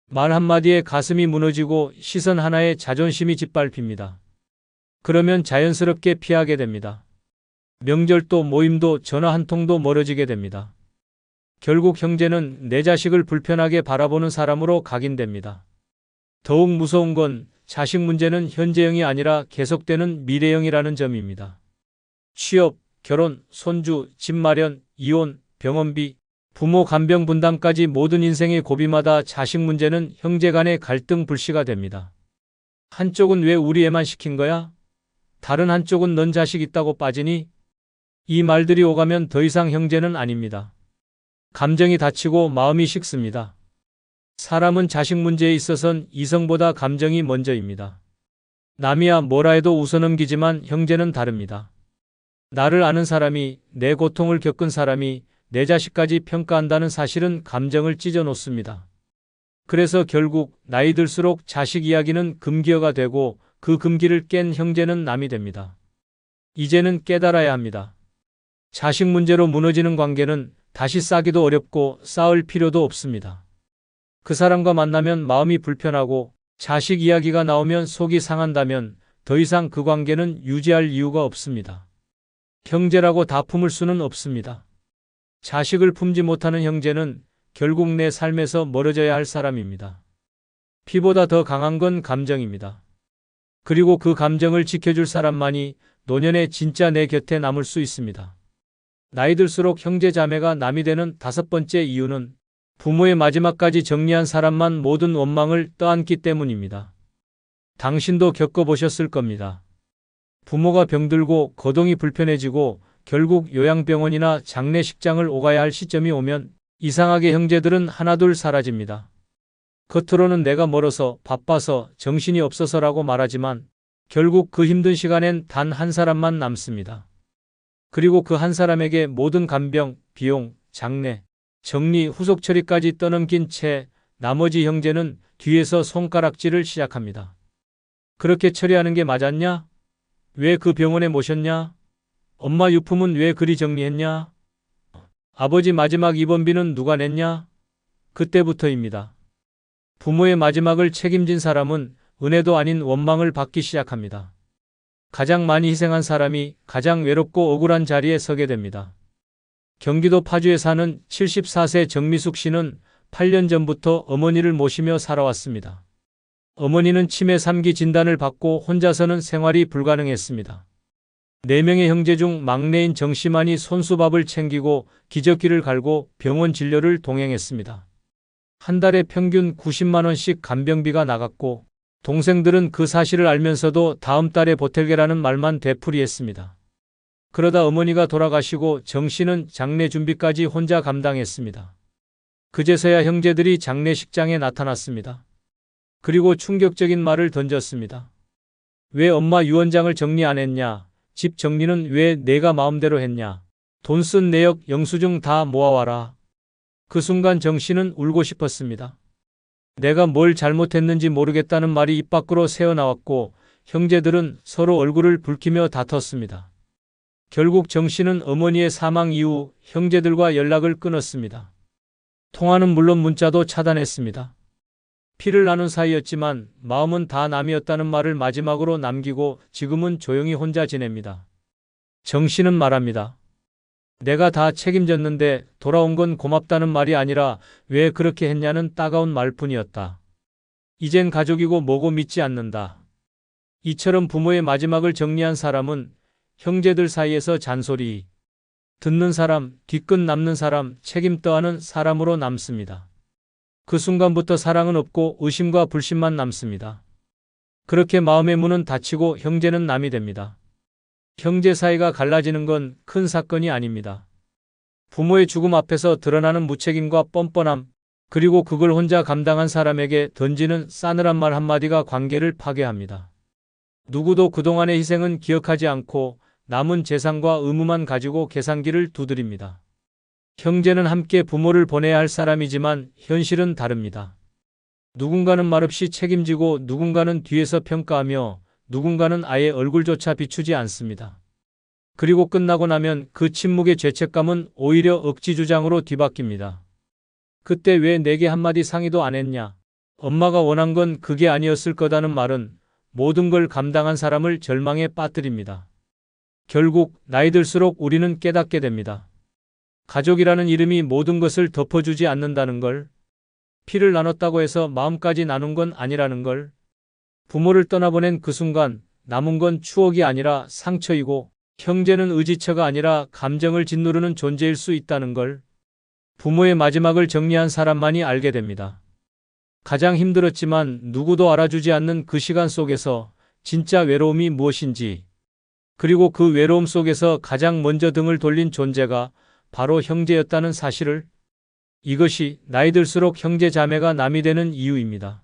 말 한마디에 가슴이 무너지고 시선 하나에 자존심이 짓밟힙니다. 그러면 자연스럽게 피하게 됩니다. 명절도 모임도 전화 한 통도 멀어지게 됩니다. 결국 형제는 내 자식을 불편하게 바라보는 사람으로 각인됩니다. 더욱 무서운 건 자식 문제는 현재형이 아니라 계속되는 미래형이라는 점입니다. 취업, 결혼, 손주, 집 마련, 이혼, 병원비, 부모 간병 분담까지 모든 인생의 고비마다 자식 문제는 형제 간의 갈등 불씨가 됩니다. 한쪽은 왜 우리 애만 시킨 거야? 다른 한쪽은 넌 자식 있다고 빠지니? 이 말들이 오가면 더 이상 형제는 아닙니다. 감정이 다치고 마음이 식습니다. 사람은 자식 문제에 있어선 이성보다 감정이 먼저입니다. 남이야 뭐라 해도 웃어넘기지만 형제는 다릅니다. 나를 아는 사람이, 내 고통을 겪은 사람이 내 자식까지 평가한다는 사실은 감정을 찢어놓습니다. 그래서 결국 나이 들수록 자식 이야기는 금기어가 되고 그 금기를 깬 형제는 남이 됩니다. 이제는 깨달아야 합니다. 자식 문제로 무너지는 관계는 다시 쌓기도 어렵고 쌓을 필요도 없습니다. 그 사람과 만나면 마음이 불편하고 자식 이야기가 나오면 속이 상한다면 더 이상 그 관계는 유지할 이유가 없습니다. 형제라고 다 품을 수는 없습니다. 자식을 품지 못하는 형제는 결국 내 삶에서 멀어져야 할 사람입니다. 피보다 더 강한 건 감정입니다. 그리고 그 감정을 지켜줄 사람만이 노년에 진짜 내 곁에 남을 수 있습니다. 나이 들수록 형제 자매가 남이 되는 다섯 번째 이유는 부모의 마지막까지 정리한 사람만 모든 원망을 떠안기 때문입니다. 당신도 겪어보셨을 겁니다. 부모가 병들고 거동이 불편해지고 결국 요양병원이나 장례식장을 오가야 할 시점이 오면 이상하게 형제들은 하나둘 사라집니다. 겉으로는 내가 멀어서 바빠서 정신이 없어서라고 말하지만 결국 그 힘든 시간엔 단 한 사람만 남습니다. 그리고 그 한 사람에게 모든 간병, 비용, 장례, 정리, 후속 처리까지 떠넘긴 채 나머지 형제는 뒤에서 손가락질을 시작합니다. 그렇게 처리하는 게 맞았냐? 왜 그 병원에 모셨냐? 엄마 유품은 왜 그리 정리했냐? 아버지 마지막 입원비는 누가 냈냐? 그때부터입니다. 부모의 마지막을 책임진 사람은 은혜도 아닌 원망을 받기 시작합니다. 가장 많이 희생한 사람이 가장 외롭고 억울한 자리에 서게 됩니다. 경기도 파주에 사는 74세 정미숙 씨는 8년 전부터 어머니를 모시며 살아왔습니다. 어머니는 치매 3기 진단을 받고 혼자서는 생활이 불가능했습니다. 4명의 형제 중 막내인 정 씨만이 손수밥을 챙기고 기저귀를 갈고 병원 진료를 동행했습니다. 한 달에 평균 90만 원씩 간병비가 나갔고 동생들은 그 사실을 알면서도 다음 달에 보탤게라는 말만 되풀이했습니다. 그러다 어머니가 돌아가시고 정 씨는 장례 준비까지 혼자 감당했습니다. 그제서야 형제들이 장례식장에 나타났습니다. 그리고 충격적인 말을 던졌습니다. 왜 엄마 유언장을 정리 안 했냐? 집 정리는 왜 내가 마음대로 했냐? 돈 쓴 내역 영수증 다 모아와라. 그 순간 정 씨는 울고 싶었습니다. 내가 뭘 잘못했는지 모르겠다는 말이 입 밖으로 새어나왔고 형제들은 서로 얼굴을 붉히며 다퉜습니다. 결국 정 씨는 어머니의 사망 이후 형제들과 연락을 끊었습니다. 통화는 물론 문자도 차단했습니다. 피를 나눈 사이였지만 마음은 다 남이었다는 말을 마지막으로 남기고 지금은 조용히 혼자 지냅니다. 정 씨는 말합니다. 내가 다 책임졌는데 돌아온 건 고맙다는 말이 아니라 왜 그렇게 했냐는 따가운 말뿐이었다. 이젠 가족이고 뭐고 믿지 않는다. 이처럼 부모의 마지막을 정리한 사람은 형제들 사이에서 잔소리 듣는 사람, 뒤끝 남는 사람, 책임 떠하는 사람으로 남습니다. 그 순간부터 사랑은 없고 의심과 불신만 남습니다. 그렇게 마음의 문은 닫히고 형제는 남이 됩니다. 형제 사이가 갈라지는 건 큰 사건이 아닙니다. 부모의 죽음 앞에서 드러나는 무책임과 뻔뻔함, 그리고 그걸 혼자 감당한 사람에게 던지는 싸늘한 말 한마디가 관계를 파괴합니다. 누구도 그동안의 희생은 기억하지 않고 남은 재산과 의무만 가지고 계산기를 두드립니다. 형제는 함께 부모를 보내야 할 사람이지만 현실은 다릅니다. 누군가는 말없이 책임지고 누군가는 뒤에서 평가하며 누군가는 아예 얼굴조차 비추지 않습니다. 그리고 끝나고 나면 그 침묵의 죄책감은 오히려 억지주장으로 뒤바뀝니다. 그때 왜 내게 한마디 상의도 안 했냐? 엄마가 원한 건 그게 아니었을 거다는 말은 모든 걸 감당한 사람을 절망에 빠뜨립니다. 결국 나이 들수록 우리는 깨닫게 됩니다. 가족이라는 이름이 모든 것을 덮어주지 않는다는 걸, 피를 나눴다고 해서 마음까지 나눈 건 아니라는 걸, 부모를 떠나보낸 그 순간 남은 건 추억이 아니라 상처이고 형제는 의지처가 아니라 감정을 짓누르는 존재일 수 있다는 걸 부모의 마지막을 정리한 사람만이 알게 됩니다. 가장 힘들었지만 누구도 알아주지 않는 그 시간 속에서 진짜 외로움이 무엇인지, 그리고 그 외로움 속에서 가장 먼저 등을 돌린 존재가 바로 형제였다는 사실을, 이것이 나이 들수록 형제 자매가 남이 되는 이유입니다.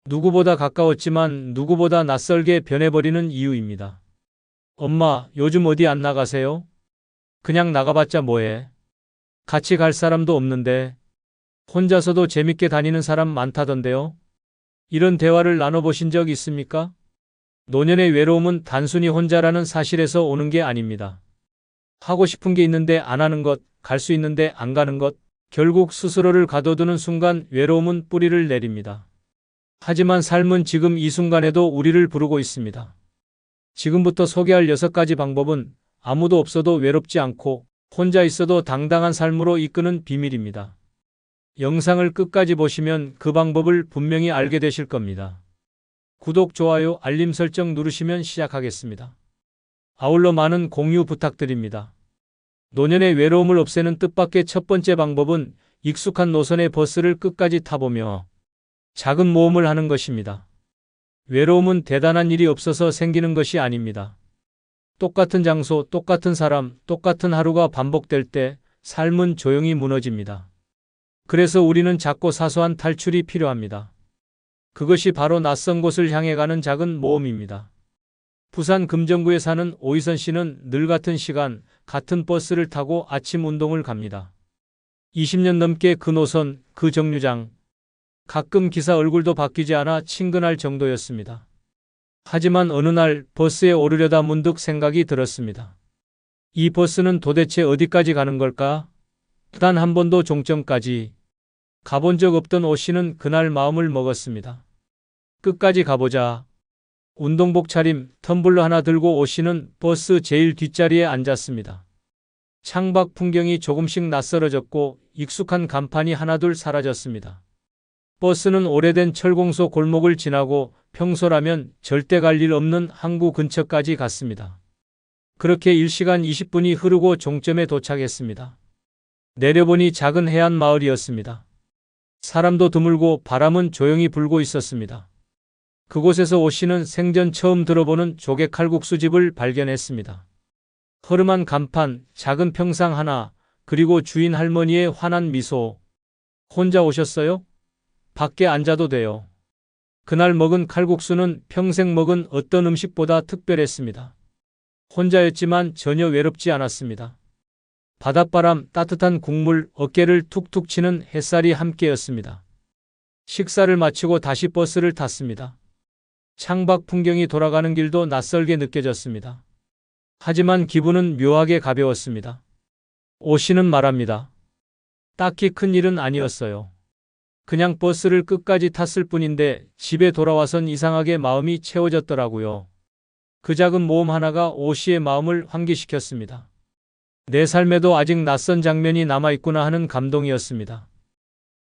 누구보다 가까웠지만 누구보다 낯설게 변해버리는 이유입니다. 엄마, 요즘 어디 안 나가세요? 그냥 나가봤자 뭐해? 같이 갈 사람도 없는데. 혼자서도 재밌게 다니는 사람 많다던데요? 이런 대화를 나눠보신 적 있습니까? 노년의 외로움은 단순히 혼자라는 사실에서 오는 게 아닙니다. 하고 싶은 게 있는데 안 하는 것, 갈 수 있는데 안 가는 것, 결국 스스로를 가둬두는 순간 외로움은 뿌리를 내립니다. 하지만 삶은 지금 이 순간에도 우리를 부르고 있습니다. 지금부터 소개할 6가지 방법은 아무도 없어도 외롭지 않고 혼자 있어도 당당한 삶으로 이끄는 비밀입니다. 영상을 끝까지 보시면 그 방법을 분명히 알게 되실 겁니다. 구독, 좋아요, 알림 설정 누르시면 시작하겠습니다. 아울러 많은 공유 부탁드립니다. 노년의 외로움을 없애는 뜻밖의 첫 번째 방법은 익숙한 노선의 버스를 끝까지 타보며 작은 모험을 하는 것입니다. 외로움은 대단한 일이 없어서 생기는 것이 아닙니다. 똑같은 장소, 똑같은 사람, 똑같은 하루가 반복될 때 삶은 조용히 무너집니다. 그래서 우리는 작고 사소한 탈출이 필요합니다. 그것이 바로 낯선 곳을 향해 가는 작은 모험입니다. 부산 금정구에 사는 오희선 씨는 늘 같은 시간, 같은 버스를 타고 아침 운동을 갑니다. 20년 넘게 그 노선, 그 정류장, 가끔 기사 얼굴도 바뀌지 않아 친근할 정도였습니다. 하지만 어느 날 버스에 오르려다 문득 생각이 들었습니다. 이 버스는 도대체 어디까지 가는 걸까? 단 한 번도 종점까지 가본 적 없던 오 씨는 그날 마음을 먹었습니다. 끝까지 가보자. 운동복 차림, 텀블러 하나 들고 오 씨는 버스 제일 뒷자리에 앉았습니다. 창밖 풍경이 조금씩 낯설어졌고 익숙한 간판이 하나둘 사라졌습니다. 버스는 오래된 철공소 골목을 지나고 평소라면 절대 갈 일 없는 항구 근처까지 갔습니다. 그렇게 1시간 20분이 흐르고 종점에 도착했습니다. 내려보니 작은 해안 마을이었습니다. 사람도 드물고 바람은 조용히 불고 있었습니다. 그곳에서 오 씨는 생전 처음 들어보는 조개 칼국수집을 발견했습니다. 허름한 간판, 작은 평상 하나, 그리고 주인 할머니의 환한 미소. 혼자 오셨어요? 밖에 앉아도 돼요. 그날 먹은 칼국수는 평생 먹은 어떤 음식보다 특별했습니다. 혼자였지만 전혀 외롭지 않았습니다. 바닷바람, 따뜻한 국물, 어깨를 툭툭 치는 햇살이 함께였습니다. 식사를 마치고 다시 버스를 탔습니다. 창밖 풍경이 돌아가는 길도 낯설게 느껴졌습니다. 하지만 기분은 묘하게 가벼웠습니다. 오 씨는 말합니다. 딱히 큰 일은 아니었어요. 그냥 버스를 끝까지 탔을 뿐인데 집에 돌아와선 이상하게 마음이 채워졌더라고요. 그 작은 모험 하나가 오 씨의 마음을 환기시켰습니다. 내 삶에도 아직 낯선 장면이 남아있구나 하는 감동이었습니다.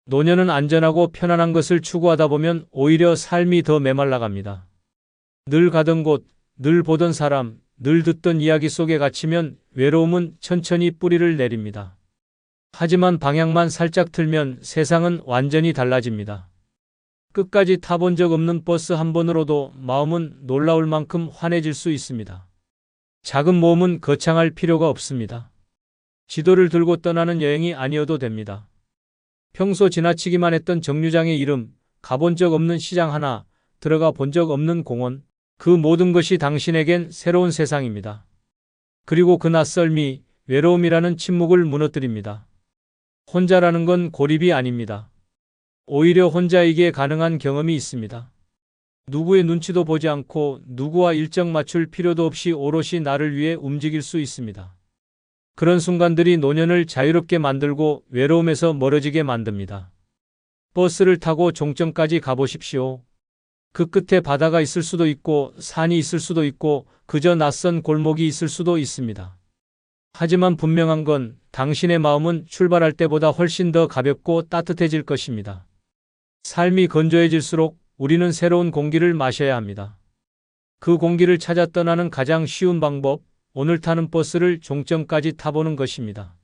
노년은 안전하고 편안한 것을 추구하다 보면 오히려 삶이 더 메말라갑니다. 늘 가던 곳, 늘 보던 사람, 늘 듣던 이야기 속에 갇히면 외로움은 천천히 뿌리를 내립니다. 하지만 방향만 살짝 틀면 세상은 완전히 달라집니다. 끝까지 타본 적 없는 버스 한 번으로도 마음은 놀라울 만큼 환해질 수 있습니다. 작은 모험은 거창할 필요가 없습니다. 지도를 들고 떠나는 여행이 아니어도 됩니다. 평소 지나치기만 했던 정류장의 이름, 가본 적 없는 시장 하나, 들어가 본 적 없는 공원, 그 모든 것이 당신에겐 새로운 세상입니다. 그리고 그 낯설미, 외로움이라는 침묵을 무너뜨립니다. 혼자라는 건 고립이 아닙니다. 오히려 혼자이기에 가능한 경험이 있습니다. 누구의 눈치도 보지 않고 누구와 일정 맞출 필요도 없이 오롯이 나를 위해 움직일 수 있습니다. 그런 순간들이 노년을 자유롭게 만들고 외로움에서 멀어지게 만듭니다. 버스를 타고 종점까지 가보십시오. 그 끝에 바다가 있을 수도 있고 산이 있을 수도 있고 그저 낯선 골목이 있을 수도 있습니다. 하지만 분명한 건 당신의 마음은 출발할 때보다 훨씬 더 가볍고 따뜻해질 것입니다. 삶이 건조해질수록 우리는 새로운 공기를 마셔야 합니다. 그 공기를 찾아 떠나는 가장 쉬운 방법, 오늘 타는 버스를 종점까지 타보는 것입니다.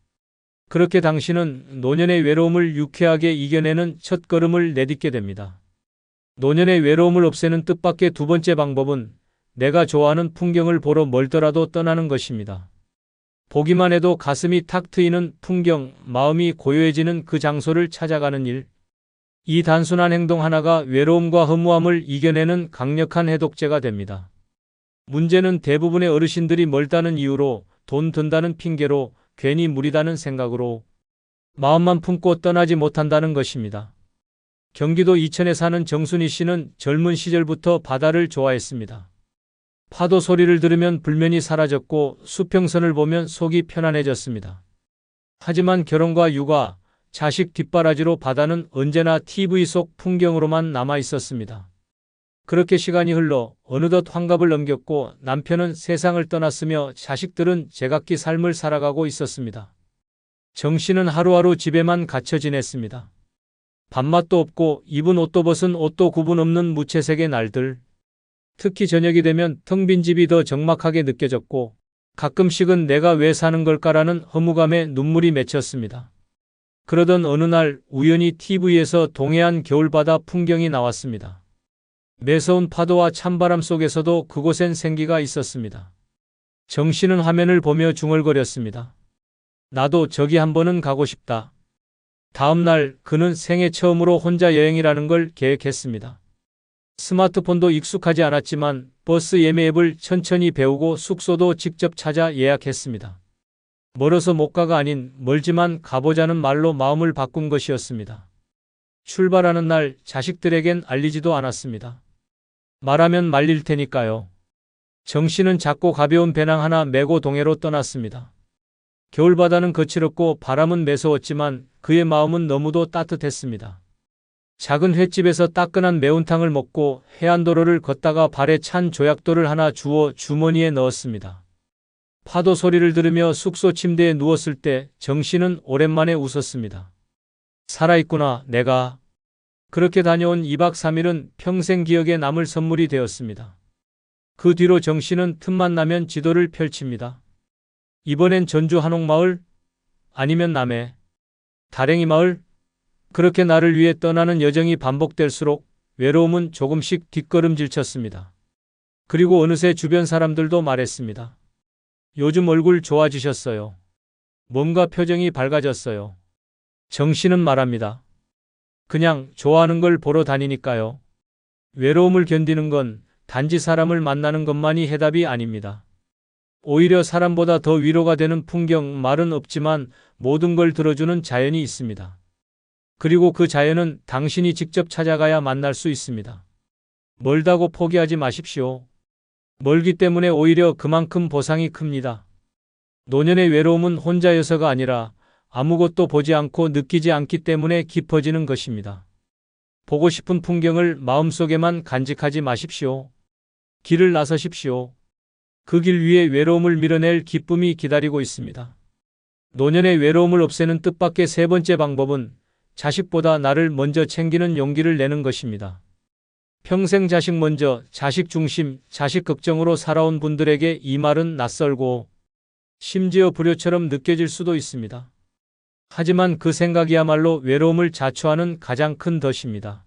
그렇게 당신은 노년의 외로움을 유쾌하게 이겨내는 첫걸음을 내딛게 됩니다. 노년의 외로움을 없애는 뜻밖의 두 번째 방법은 내가 좋아하는 풍경을 보러 멀더라도 떠나는 것입니다. 보기만 해도 가슴이 탁 트이는 풍경, 마음이 고요해지는 그 장소를 찾아가는 일. 이 단순한 행동 하나가 외로움과 허무함을 이겨내는 강력한 해독제가 됩니다. 문제는 대부분의 어르신들이 멀다는 이유로, 돈 든다는 핑계로, 괜히 무리다는 생각으로 마음만 품고 떠나지 못한다는 것입니다. 경기도 이천에 사는 정순희 씨는 젊은 시절부터 바다를 좋아했습니다. 파도 소리를 들으면 불면이 사라졌고 수평선을 보면 속이 편안해졌습니다. 하지만 결혼과 육아, 자식 뒷바라지로 바다는 언제나 TV 속 풍경으로만 남아 있었습니다. 그렇게 시간이 흘러 어느덧 환갑을 넘겼고 남편은 세상을 떠났으며 자식들은 제각기 삶을 살아가고 있었습니다. 정 씨는 하루하루 집에만 갇혀 지냈습니다. 밥맛도 없고 입은 옷도 벗은 옷도 구분 없는 무채색의 날들. 특히 저녁이 되면 텅 빈 집이 더 적막하게 느껴졌고 가끔씩은 내가 왜 사는 걸까라는 허무감에 눈물이 맺혔습니다. 그러던 어느 날 우연히 TV에서 동해안 겨울바다 풍경이 나왔습니다. 매서운 파도와 찬바람 속에서도 그곳엔 생기가 있었습니다. 정씨는 화면을 보며 중얼거렸습니다. 나도 저기 한 번은 가고 싶다. 다음 날 그는 생애 처음으로 혼자 여행이라는 걸 계획했습니다. 스마트폰도 익숙하지 않았지만 버스 예매 앱을 천천히 배우고 숙소도 직접 찾아 예약했습니다. 멀어서 못 가가 아닌 멀지만 가보자는 말로 마음을 바꾼 것이었습니다. 출발하는 날 자식들에겐 알리지도 않았습니다. 말하면 말릴 테니까요. 정씨는 작고 가벼운 배낭 하나 메고 동해로 떠났습니다. 겨울바다는 거칠었고 바람은 매서웠지만 그의 마음은 너무도 따뜻했습니다. 작은 횟집에서 따끈한 매운탕을 먹고 해안도로를 걷다가 발에 찬 조약돌을 하나 주워 주머니에 넣었습니다. 파도 소리를 들으며 숙소 침대에 누웠을 때 정씨는 오랜만에 웃었습니다. 살아있구나, 내가. 그렇게 다녀온 2박 3일은 평생 기억에 남을 선물이 되었습니다. 그 뒤로 정씨는 틈만 나면 지도를 펼칩니다. 이번엔 전주 한옥마을? 아니면 남해? 다랭이 마을? 그렇게 나를 위해 떠나는 여정이 반복될수록 외로움은 조금씩 뒷걸음질 쳤습니다. 그리고 어느새 주변 사람들도 말했습니다. 요즘 얼굴 좋아지셨어요. 뭔가 표정이 밝아졌어요. 정씨는 말합니다. 그냥 좋아하는 걸 보러 다니니까요. 외로움을 견디는 건 단지 사람을 만나는 것만이 해답이 아닙니다. 오히려 사람보다 더 위로가 되는 풍경, 말은 없지만 모든 걸 들어주는 자연이 있습니다. 그리고 그 자연은 당신이 직접 찾아가야 만날 수 있습니다. 멀다고 포기하지 마십시오. 멀기 때문에 오히려 그만큼 보상이 큽니다. 노년의 외로움은 혼자여서가 아니라 아무것도 보지 않고 느끼지 않기 때문에 깊어지는 것입니다. 보고 싶은 풍경을 마음속에만 간직하지 마십시오. 길을 나서십시오. 그 길 위에 외로움을 밀어낼 기쁨이 기다리고 있습니다. 노년의 외로움을 없애는 뜻밖의 세 번째 방법은 자식보다 나를 먼저 챙기는 용기를 내는 것입니다. 평생 자식 먼저, 자식 중심, 자식 걱정으로 살아온 분들에게 이 말은 낯설고 심지어 불효처럼 느껴질 수도 있습니다. 하지만 그 생각이야말로 외로움을 자초하는 가장 큰 덫입니다.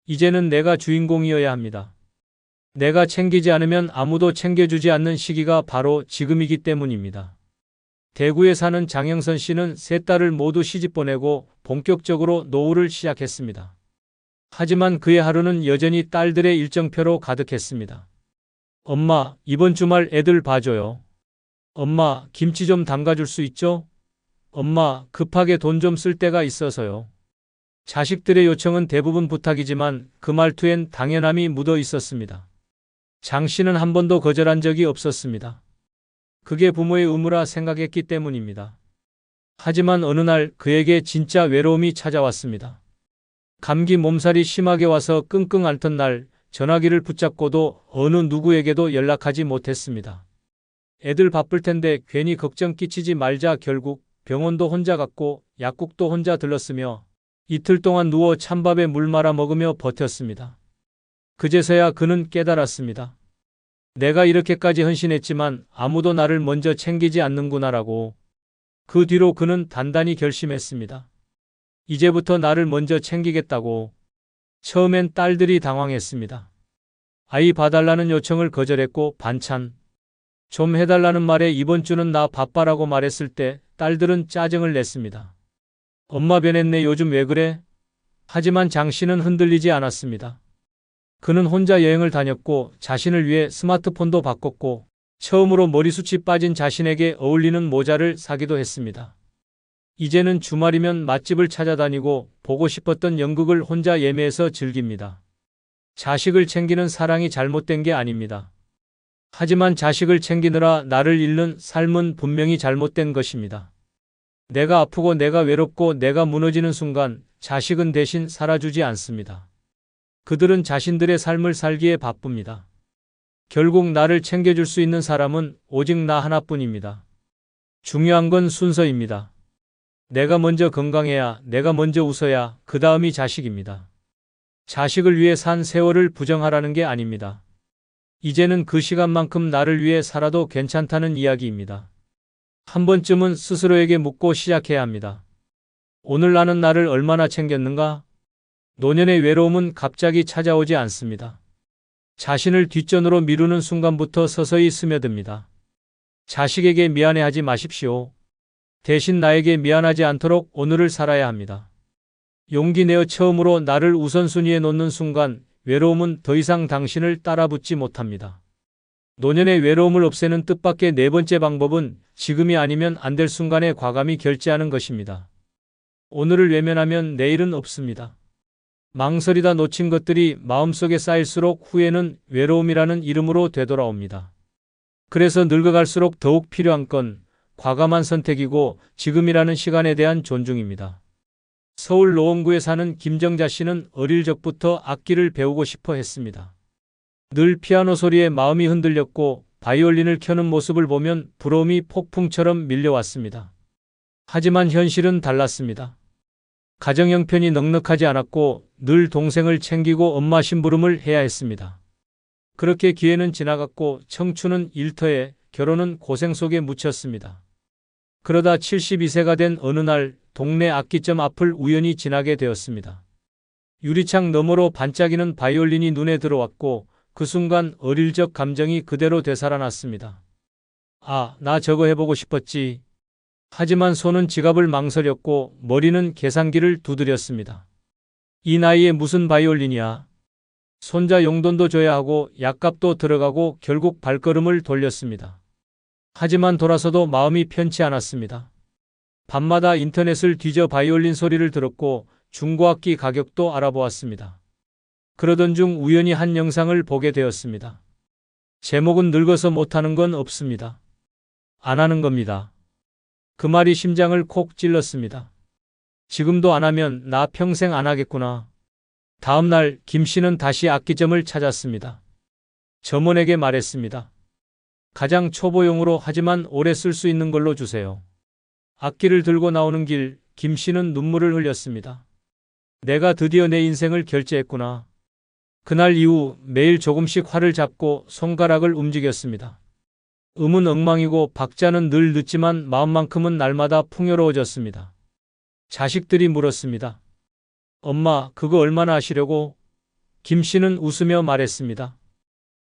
이제는 내가 주인공이어야 합니다. 내가 챙기지 않으면 아무도 챙겨주지 않는 시기가 바로 지금이기 때문입니다. 대구에 사는 장영선 씨는 세 딸을 모두 시집 보내고 본격적으로 노후를 시작했습니다. 하지만 그의 하루는 여전히 딸들의 일정표로 가득했습니다. 엄마, 이번 주말 애들 봐줘요. 엄마, 김치 좀 담가줄 수 있죠? 엄마, 급하게 돈 좀 쓸 데가 있어서요. 자식들의 요청은 대부분 부탁이지만 그 말투엔 당연함이 묻어 있었습니다. 장 씨는 한 번도 거절한 적이 없었습니다. 그게 부모의 의무라 생각했기 때문입니다. 하지만 어느 날 그에게 진짜 외로움이 찾아왔습니다. 감기 몸살이 심하게 와서 끙끙 앓던 날 전화기를 붙잡고도 어느 누구에게도 연락하지 못했습니다. 애들 바쁠 텐데 괜히 걱정 끼치지 말자. 결국 병원도 혼자 갔고 약국도 혼자 들렀으며 이틀 동안 누워 찬밥에 물 말아 먹으며 버텼습니다. 그제서야 그는 깨달았습니다. 내가 이렇게까지 헌신했지만 아무도 나를 먼저 챙기지 않는구나라고. 그 뒤로 그는 단단히 결심했습니다. 이제부터 나를 먼저 챙기겠다고. 처음엔 딸들이 당황했습니다. 아이 봐달라는 요청을 거절했고 반찬 좀 해달라는 말에 이번 주는 나 바빠라고 말했을 때 딸들은 짜증을 냈습니다. 엄마 변했네, 요즘 왜 그래? 하지만 장 씨는 흔들리지 않았습니다. 그는 혼자 여행을 다녔고 자신을 위해 스마트폰도 바꿨고 처음으로 머리숱이 빠진 자신에게 어울리는 모자를 사기도 했습니다. 이제는 주말이면 맛집을 찾아다니고 보고 싶었던 연극을 혼자 예매해서 즐깁니다. 자식을 챙기는 사랑이 잘못된 게 아닙니다. 하지만 자식을 챙기느라 나를 잃는 삶은 분명히 잘못된 것입니다. 내가 아프고 내가 외롭고 내가 무너지는 순간 자식은 대신 살아주지 않습니다. 그들은 자신들의 삶을 살기에 바쁩니다. 결국 나를 챙겨줄 수 있는 사람은 오직 나 하나뿐입니다. 중요한 건 순서입니다. 내가 먼저 건강해야, 내가 먼저 웃어야 그 다음이 자식입니다. 자식을 위해 산 세월을 부정하라는 게 아닙니다. 이제는 그 시간만큼 나를 위해 살아도 괜찮다는 이야기입니다. 한 번쯤은 스스로에게 묻고 시작해야 합니다. 오늘 나는 나를 얼마나 챙겼는가? 노년의 외로움은 갑자기 찾아오지 않습니다. 자신을 뒷전으로 미루는 순간부터 서서히 스며듭니다. 자식에게 미안해하지 마십시오. 대신 나에게 미안하지 않도록 오늘을 살아야 합니다. 용기 내어 처음으로 나를 우선순위에 놓는 순간 외로움은 더 이상 당신을 따라붙지 못합니다. 노년의 외로움을 없애는 뜻밖의 네 번째 방법은 지금이 아니면 안 될 순간에 과감히 결제하는 것입니다. 오늘을 외면하면 내일은 없습니다. 망설이다 놓친 것들이 마음속에 쌓일수록 후회는 외로움이라는 이름으로 되돌아옵니다. 그래서 늙어갈수록 더욱 필요한 건 과감한 선택이고 지금이라는 시간에 대한 존중입니다. 서울 노원구에 사는 김정자 씨는 어릴 적부터 악기를 배우고 싶어 했습니다. 늘 피아노 소리에 마음이 흔들렸고 바이올린을 켜는 모습을 보면 부러움이 폭풍처럼 밀려왔습니다. 하지만 현실은 달랐습니다. 가정 형편이 넉넉하지 않았고 늘 동생을 챙기고 엄마 심부름을 해야 했습니다. 그렇게 기회는 지나갔고 청춘은 일터에, 결혼은 고생 속에 묻혔습니다. 그러다 72세가 된 어느 날 동네 악기점 앞을 우연히 지나게 되었습니다. 유리창 너머로 반짝이는 바이올린이 눈에 들어왔고 그 순간 어릴 적 감정이 그대로 되살아났습니다. 아, 나 저거 해보고 싶었지. 하지만 손은 지갑을 망설였고 머리는 계산기를 두드렸습니다. 이 나이에 무슨 바이올린이야. 손자 용돈도 줘야 하고 약값도 들어가고 결국 발걸음을 돌렸습니다. 하지만 돌아서도 마음이 편치 않았습니다. 밤마다 인터넷을 뒤져 바이올린 소리를 들었고 중고악기 가격도 알아보았습니다. 그러던 중 우연히 한 영상을 보게 되었습니다. 제목은 늙어서 못하는 건 없습니다. 안 하는 겁니다. 그 말이 심장을 콕 찔렀습니다. 지금도 안 하면 나 평생 안 하겠구나. 다음 날 김 씨는 다시 악기점을 찾았습니다. 점원에게 말했습니다. 가장 초보용으로 하지만 오래 쓸 수 있는 걸로 주세요. 악기를 들고 나오는 길 김 씨는 눈물을 흘렸습니다. 내가 드디어 내 인생을 결제했구나. 그날 이후 매일 조금씩 활을 잡고 손가락을 움직였습니다. 음은 엉망이고 박자는 늘 늦지만 마음만큼은 날마다 풍요로워졌습니다. 자식들이 물었습니다. 엄마, 그거 얼마나 하시려고? 김 씨는 웃으며 말했습니다.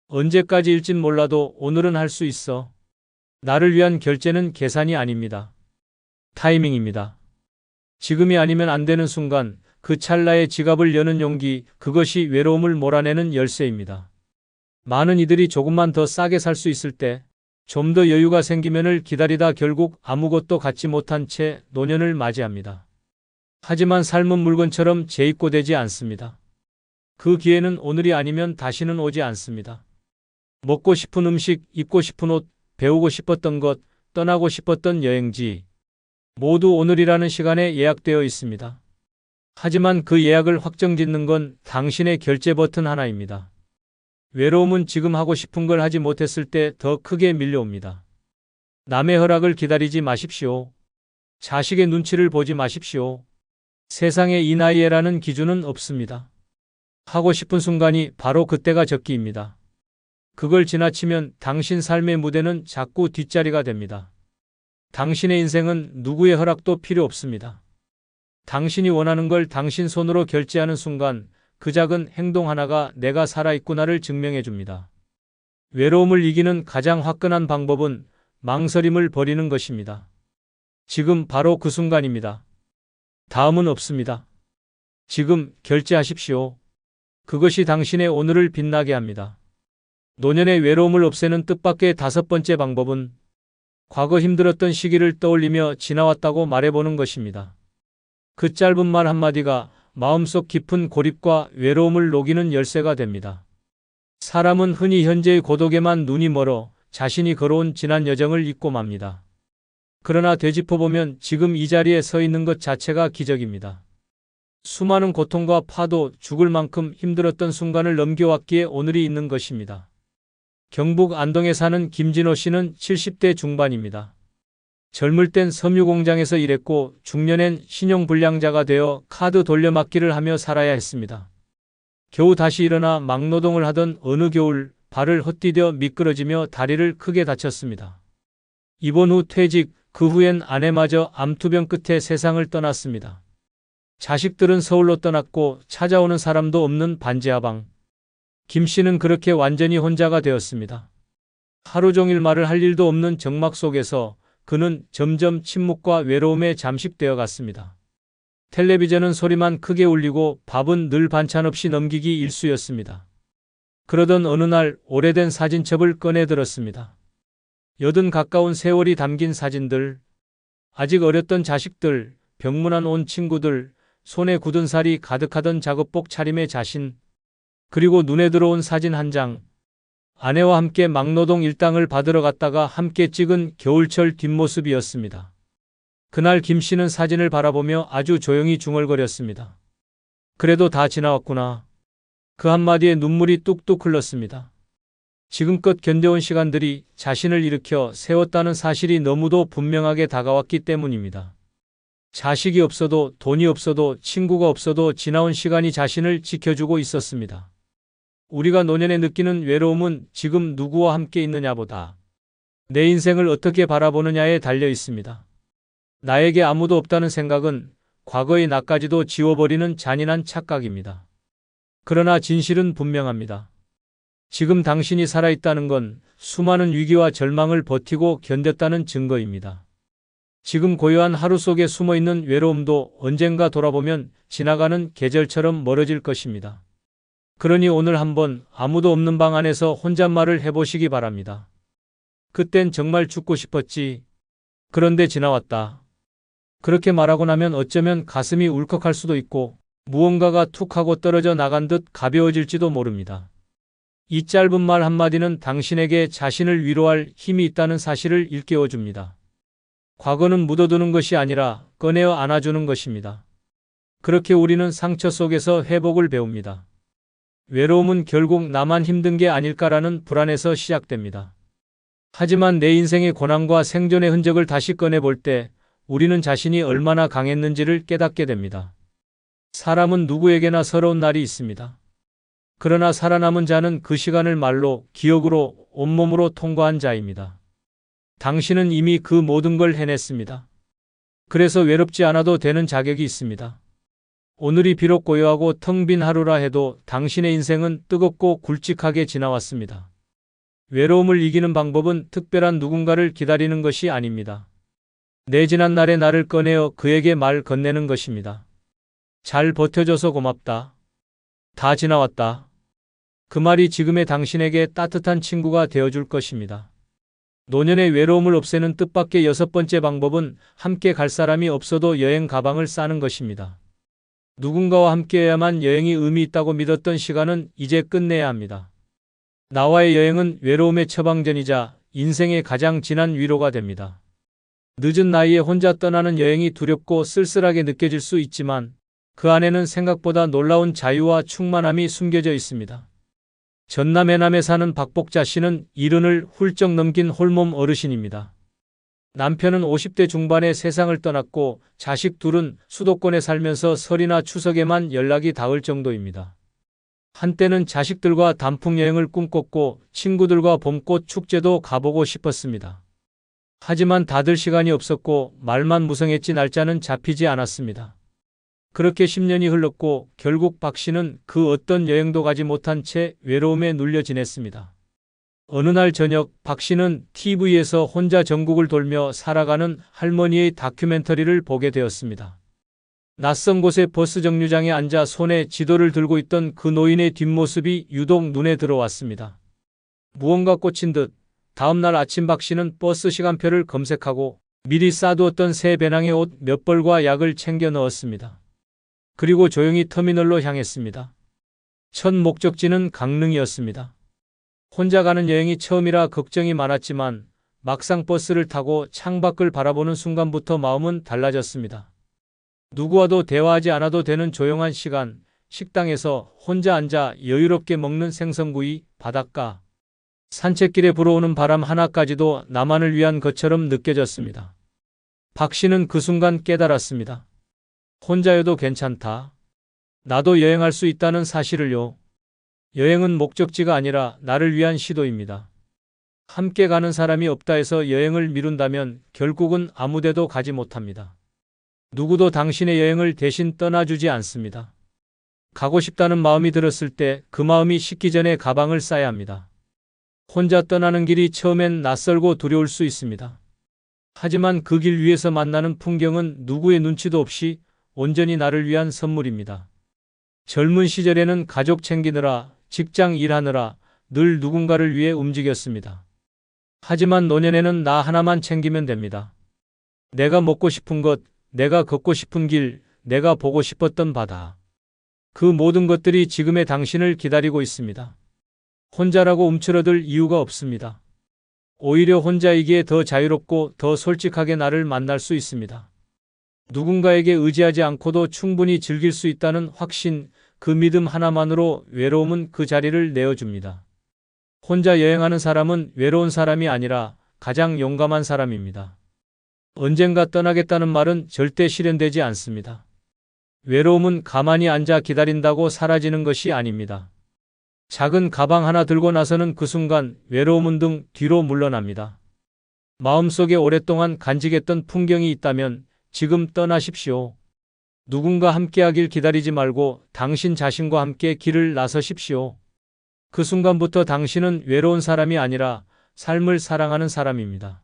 언제까지일진 몰라도 오늘은 할 수 있어. 나를 위한 결제는 계산이 아닙니다. 타이밍입니다. 지금이 아니면 안 되는 순간, 그 찰나에 지갑을 여는 용기, 그것이 외로움을 몰아내는 열쇠입니다. 많은 이들이 조금만 더 싸게 살 수 있을 때, 좀 더 여유가 생기면을 기다리다 결국 아무것도 갖지 못한 채 노년을 맞이합니다. 하지만 삶은 물건처럼 재입고되지 않습니다. 그 기회는 오늘이 아니면 다시는 오지 않습니다. 먹고 싶은 음식, 입고 싶은 옷, 배우고 싶었던 것, 떠나고 싶었던 여행지, 모두 오늘이라는 시간에 예약되어 있습니다. 하지만 그 예약을 확정짓는 건 당신의 결제 버튼 하나입니다. 외로움은 지금 하고 싶은 걸 하지 못했을 때 더 크게 밀려옵니다. 남의 허락을 기다리지 마십시오. 자식의 눈치를 보지 마십시오. 세상에 이 나이에라는 기준은 없습니다. 하고 싶은 순간이 바로 그때가 적기입니다. 그걸 지나치면 당신 삶의 무대는 자꾸 뒷자리가 됩니다. 당신의 인생은 누구의 허락도 필요 없습니다. 당신이 원하는 걸 당신 손으로 결제하는 순간 그 작은 행동 하나가 내가 살아있구나를 증명해 줍니다. 외로움을 이기는 가장 화끈한 방법은 망설임을 버리는 것입니다. 지금 바로 그 순간입니다. 다음은 없습니다. 지금 결제하십시오. 그것이 당신의 오늘을 빛나게 합니다. 노년의 외로움을 없애는 뜻밖의 다섯 번째 방법은 과거 힘들었던 시기를 떠올리며 지나왔다고 말해보는 것입니다. 그 짧은 말 한마디가 마음속 깊은 고립과 외로움을 녹이는 열쇠가 됩니다. 사람은 흔히 현재의 고독에만 눈이 멀어 자신이 걸어온 지난 여정을 잊고 맙니다. 그러나 되짚어보면 지금 이 자리에 서 있는 것 자체가 기적입니다. 수많은 고통과 파도, 죽을 만큼 힘들었던 순간을 넘겨왔기에 오늘이 있는 것입니다. 경북 안동에 사는 김진호 씨는 70대 중반입니다. 젊을 땐 섬유 공장에서 일했고 중년엔 신용불량자가 되어 카드 돌려막기를 하며 살아야 했습니다. 겨우 다시 일어나 막노동을 하던 어느 겨울 발을 헛디뎌 미끄러지며 다리를 크게 다쳤습니다. 입원 후 퇴직, 그 후엔 아내마저 암투병 끝에 세상을 떠났습니다. 자식들은 서울로 떠났고 찾아오는 사람도 없는 반지하방. 김 씨는 그렇게 완전히 혼자가 되었습니다. 하루 종일 말을 할 일도 없는 정막 속에서 그는 점점 침묵과 외로움에 잠식되어 갔습니다. 텔레비전은 소리만 크게 울리고 밥은 늘 반찬 없이 넘기기 일쑤였습니다. 그러던 어느 날 오래된 사진첩을 꺼내 들었습니다. 80 가까운 세월이 담긴 사진들, 아직 어렸던 자식들, 병문안 온 친구들, 손에 굳은 살이 가득하던 작업복 차림의 자신, 그리고 눈에 들어온 사진 한 장, 아내와 함께 막노동 일당을 받으러 갔다가 함께 찍은 겨울철 뒷모습이었습니다. 그날 김 씨는 사진을 바라보며 아주 조용히 중얼거렸습니다. 그래도 다 지나왔구나. 그 한마디에 눈물이 뚝뚝 흘렀습니다. 지금껏 견뎌온 시간들이 자신을 일으켜 세웠다는 사실이 너무도 분명하게 다가왔기 때문입니다. 자식이 없어도 돈이 없어도 친구가 없어도 지나온 시간이 자신을 지켜주고 있었습니다. 우리가 노년에 느끼는 외로움은 지금 누구와 함께 있느냐보다 내 인생을 어떻게 바라보느냐에 달려 있습니다. 나에게 아무도 없다는 생각은 과거의 나까지도 지워버리는 잔인한 착각입니다. 그러나 진실은 분명합니다. 지금 당신이 살아있다는 건 수많은 위기와 절망을 버티고 견뎠다는 증거입니다. 지금 고요한 하루 속에 숨어있는 외로움도 언젠가 돌아보면 지나가는 계절처럼 멀어질 것입니다. 그러니 오늘 한번 아무도 없는 방 안에서 혼잣말을 해보시기 바랍니다. 그땐 정말 죽고 싶었지. 그런데 지나왔다. 그렇게 말하고 나면 어쩌면 가슴이 울컥할 수도 있고 무언가가 툭 하고 떨어져 나간 듯 가벼워질지도 모릅니다. 이 짧은 말 한마디는 당신에게 자신을 위로할 힘이 있다는 사실을 일깨워줍니다. 과거는 묻어두는 것이 아니라 꺼내어 안아주는 것입니다. 그렇게 우리는 상처 속에서 회복을 배웁니다. 외로움은 결국 나만 힘든 게 아닐까라는 불안에서 시작됩니다. 하지만 내 인생의 고난과 생존의 흔적을 다시 꺼내볼 때 우리는 자신이 얼마나 강했는지를 깨닫게 됩니다. 사람은 누구에게나 서러운 날이 있습니다. 그러나 살아남은 자는 그 시간을 말로, 기억으로, 온몸으로 통과한 자입니다. 당신은 이미 그 모든 걸 해냈습니다. 그래서 외롭지 않아도 되는 자격이 있습니다. 오늘이 비록 고요하고 텅 빈 하루라 해도 당신의 인생은 뜨겁고 굵직하게 지나왔습니다. 외로움을 이기는 방법은 특별한 누군가를 기다리는 것이 아닙니다. 내 지난 날의 나를 꺼내어 그에게 말 건네는 것입니다. 잘 버텨줘서 고맙다. 다 지나왔다. 그 말이 지금의 당신에게 따뜻한 친구가 되어줄 것입니다. 노년의 외로움을 없애는 뜻밖의 6번째 방법은 함께 갈 사람이 없어도 여행 가방을 싸는 것입니다. 누군가와 함께해야만 여행이 의미 있다고 믿었던 시간은 이제 끝내야 합니다. 나와의 여행은 외로움의 처방전이자 인생의 가장 진한 위로가 됩니다. 늦은 나이에 혼자 떠나는 여행이 두렵고 쓸쓸하게 느껴질 수 있지만 그 안에는 생각보다 놀라운 자유와 충만함이 숨겨져 있습니다. 전남 해남에 사는 박복자 씨는 70을 훌쩍 넘긴 홀몸 어르신입니다. 남편은 50대 중반에 세상을 떠났고 자식 둘은 수도권에 살면서 설이나 추석에만 연락이 닿을 정도입니다. 한때는 자식들과 단풍 여행을 꿈꿨고 친구들과 봄꽃 축제도 가보고 싶었습니다. 하지만 다들 시간이 없었고 말만 무성했지 날짜는 잡히지 않았습니다. 그렇게 10년이 흘렀고 결국 박 씨는 그 어떤 여행도 가지 못한 채 외로움에 눌려 지냈습니다. 어느 날 저녁 박 씨는 TV에서 혼자 전국을 돌며 살아가는 할머니의 다큐멘터리를 보게 되었습니다. 낯선 곳의 버스 정류장에 앉아 손에 지도를 들고 있던 그 노인의 뒷모습이 유독 눈에 들어왔습니다. 무언가 꽂힌 듯 다음날 아침 박 씨는 버스 시간표를 검색하고 미리 싸두었던 새 배낭에 옷 몇 벌과 약을 챙겨 넣었습니다. 그리고 조용히 터미널로 향했습니다. 첫 목적지는 강릉이었습니다. 혼자 가는 여행이 처음이라 걱정이 많았지만 막상 버스를 타고 창밖을 바라보는 순간부터 마음은 달라졌습니다. 누구와도 대화하지 않아도 되는 조용한 시간, 식당에서 혼자 앉아 여유롭게 먹는 생선구이, 바닷가, 산책길에 불어오는 바람 하나까지도 나만을 위한 것처럼 느껴졌습니다. 박 씨는 그 순간 깨달았습니다. 혼자여도 괜찮다. 나도 여행할 수 있다는 사실을요. 여행은 목적지가 아니라 나를 위한 시도입니다. 함께 가는 사람이 없다 해서 여행을 미룬다면 결국은 아무데도 가지 못합니다. 누구도 당신의 여행을 대신 떠나주지 않습니다. 가고 싶다는 마음이 들었을 때 그 마음이 식기 전에 가방을 싸야 합니다. 혼자 떠나는 길이 처음엔 낯설고 두려울 수 있습니다. 하지만 그 길 위에서 만나는 풍경은 누구의 눈치도 없이 온전히 나를 위한 선물입니다. 젊은 시절에는 가족 챙기느라, 직장 일하느라 늘 누군가를 위해 움직였습니다. 하지만 노년에는 나 하나만 챙기면 됩니다. 내가 먹고 싶은 것, 내가 걷고 싶은 길, 내가 보고 싶었던 바다. 그 모든 것들이 지금의 당신을 기다리고 있습니다. 혼자라고 움츠러들 이유가 없습니다. 오히려 혼자이기에 더 자유롭고 더 솔직하게 나를 만날 수 있습니다. 누군가에게 의지하지 않고도 충분히 즐길 수 있다는 확신, 그 믿음 하나만으로 외로움은 그 자리를 내어줍니다. 혼자 여행하는 사람은 외로운 사람이 아니라 가장 용감한 사람입니다. 언젠가 떠나겠다는 말은 절대 실현되지 않습니다. 외로움은 가만히 앉아 기다린다고 사라지는 것이 아닙니다. 작은 가방 하나 들고 나서는 그 순간 외로움은 등 뒤로 물러납니다. 마음속에 오랫동안 간직했던 풍경이 있다면 지금 떠나십시오. 누군가 함께하길 기다리지 말고 당신 자신과 함께 길을 나서십시오. 그 순간부터 당신은 외로운 사람이 아니라 삶을 사랑하는 사람입니다.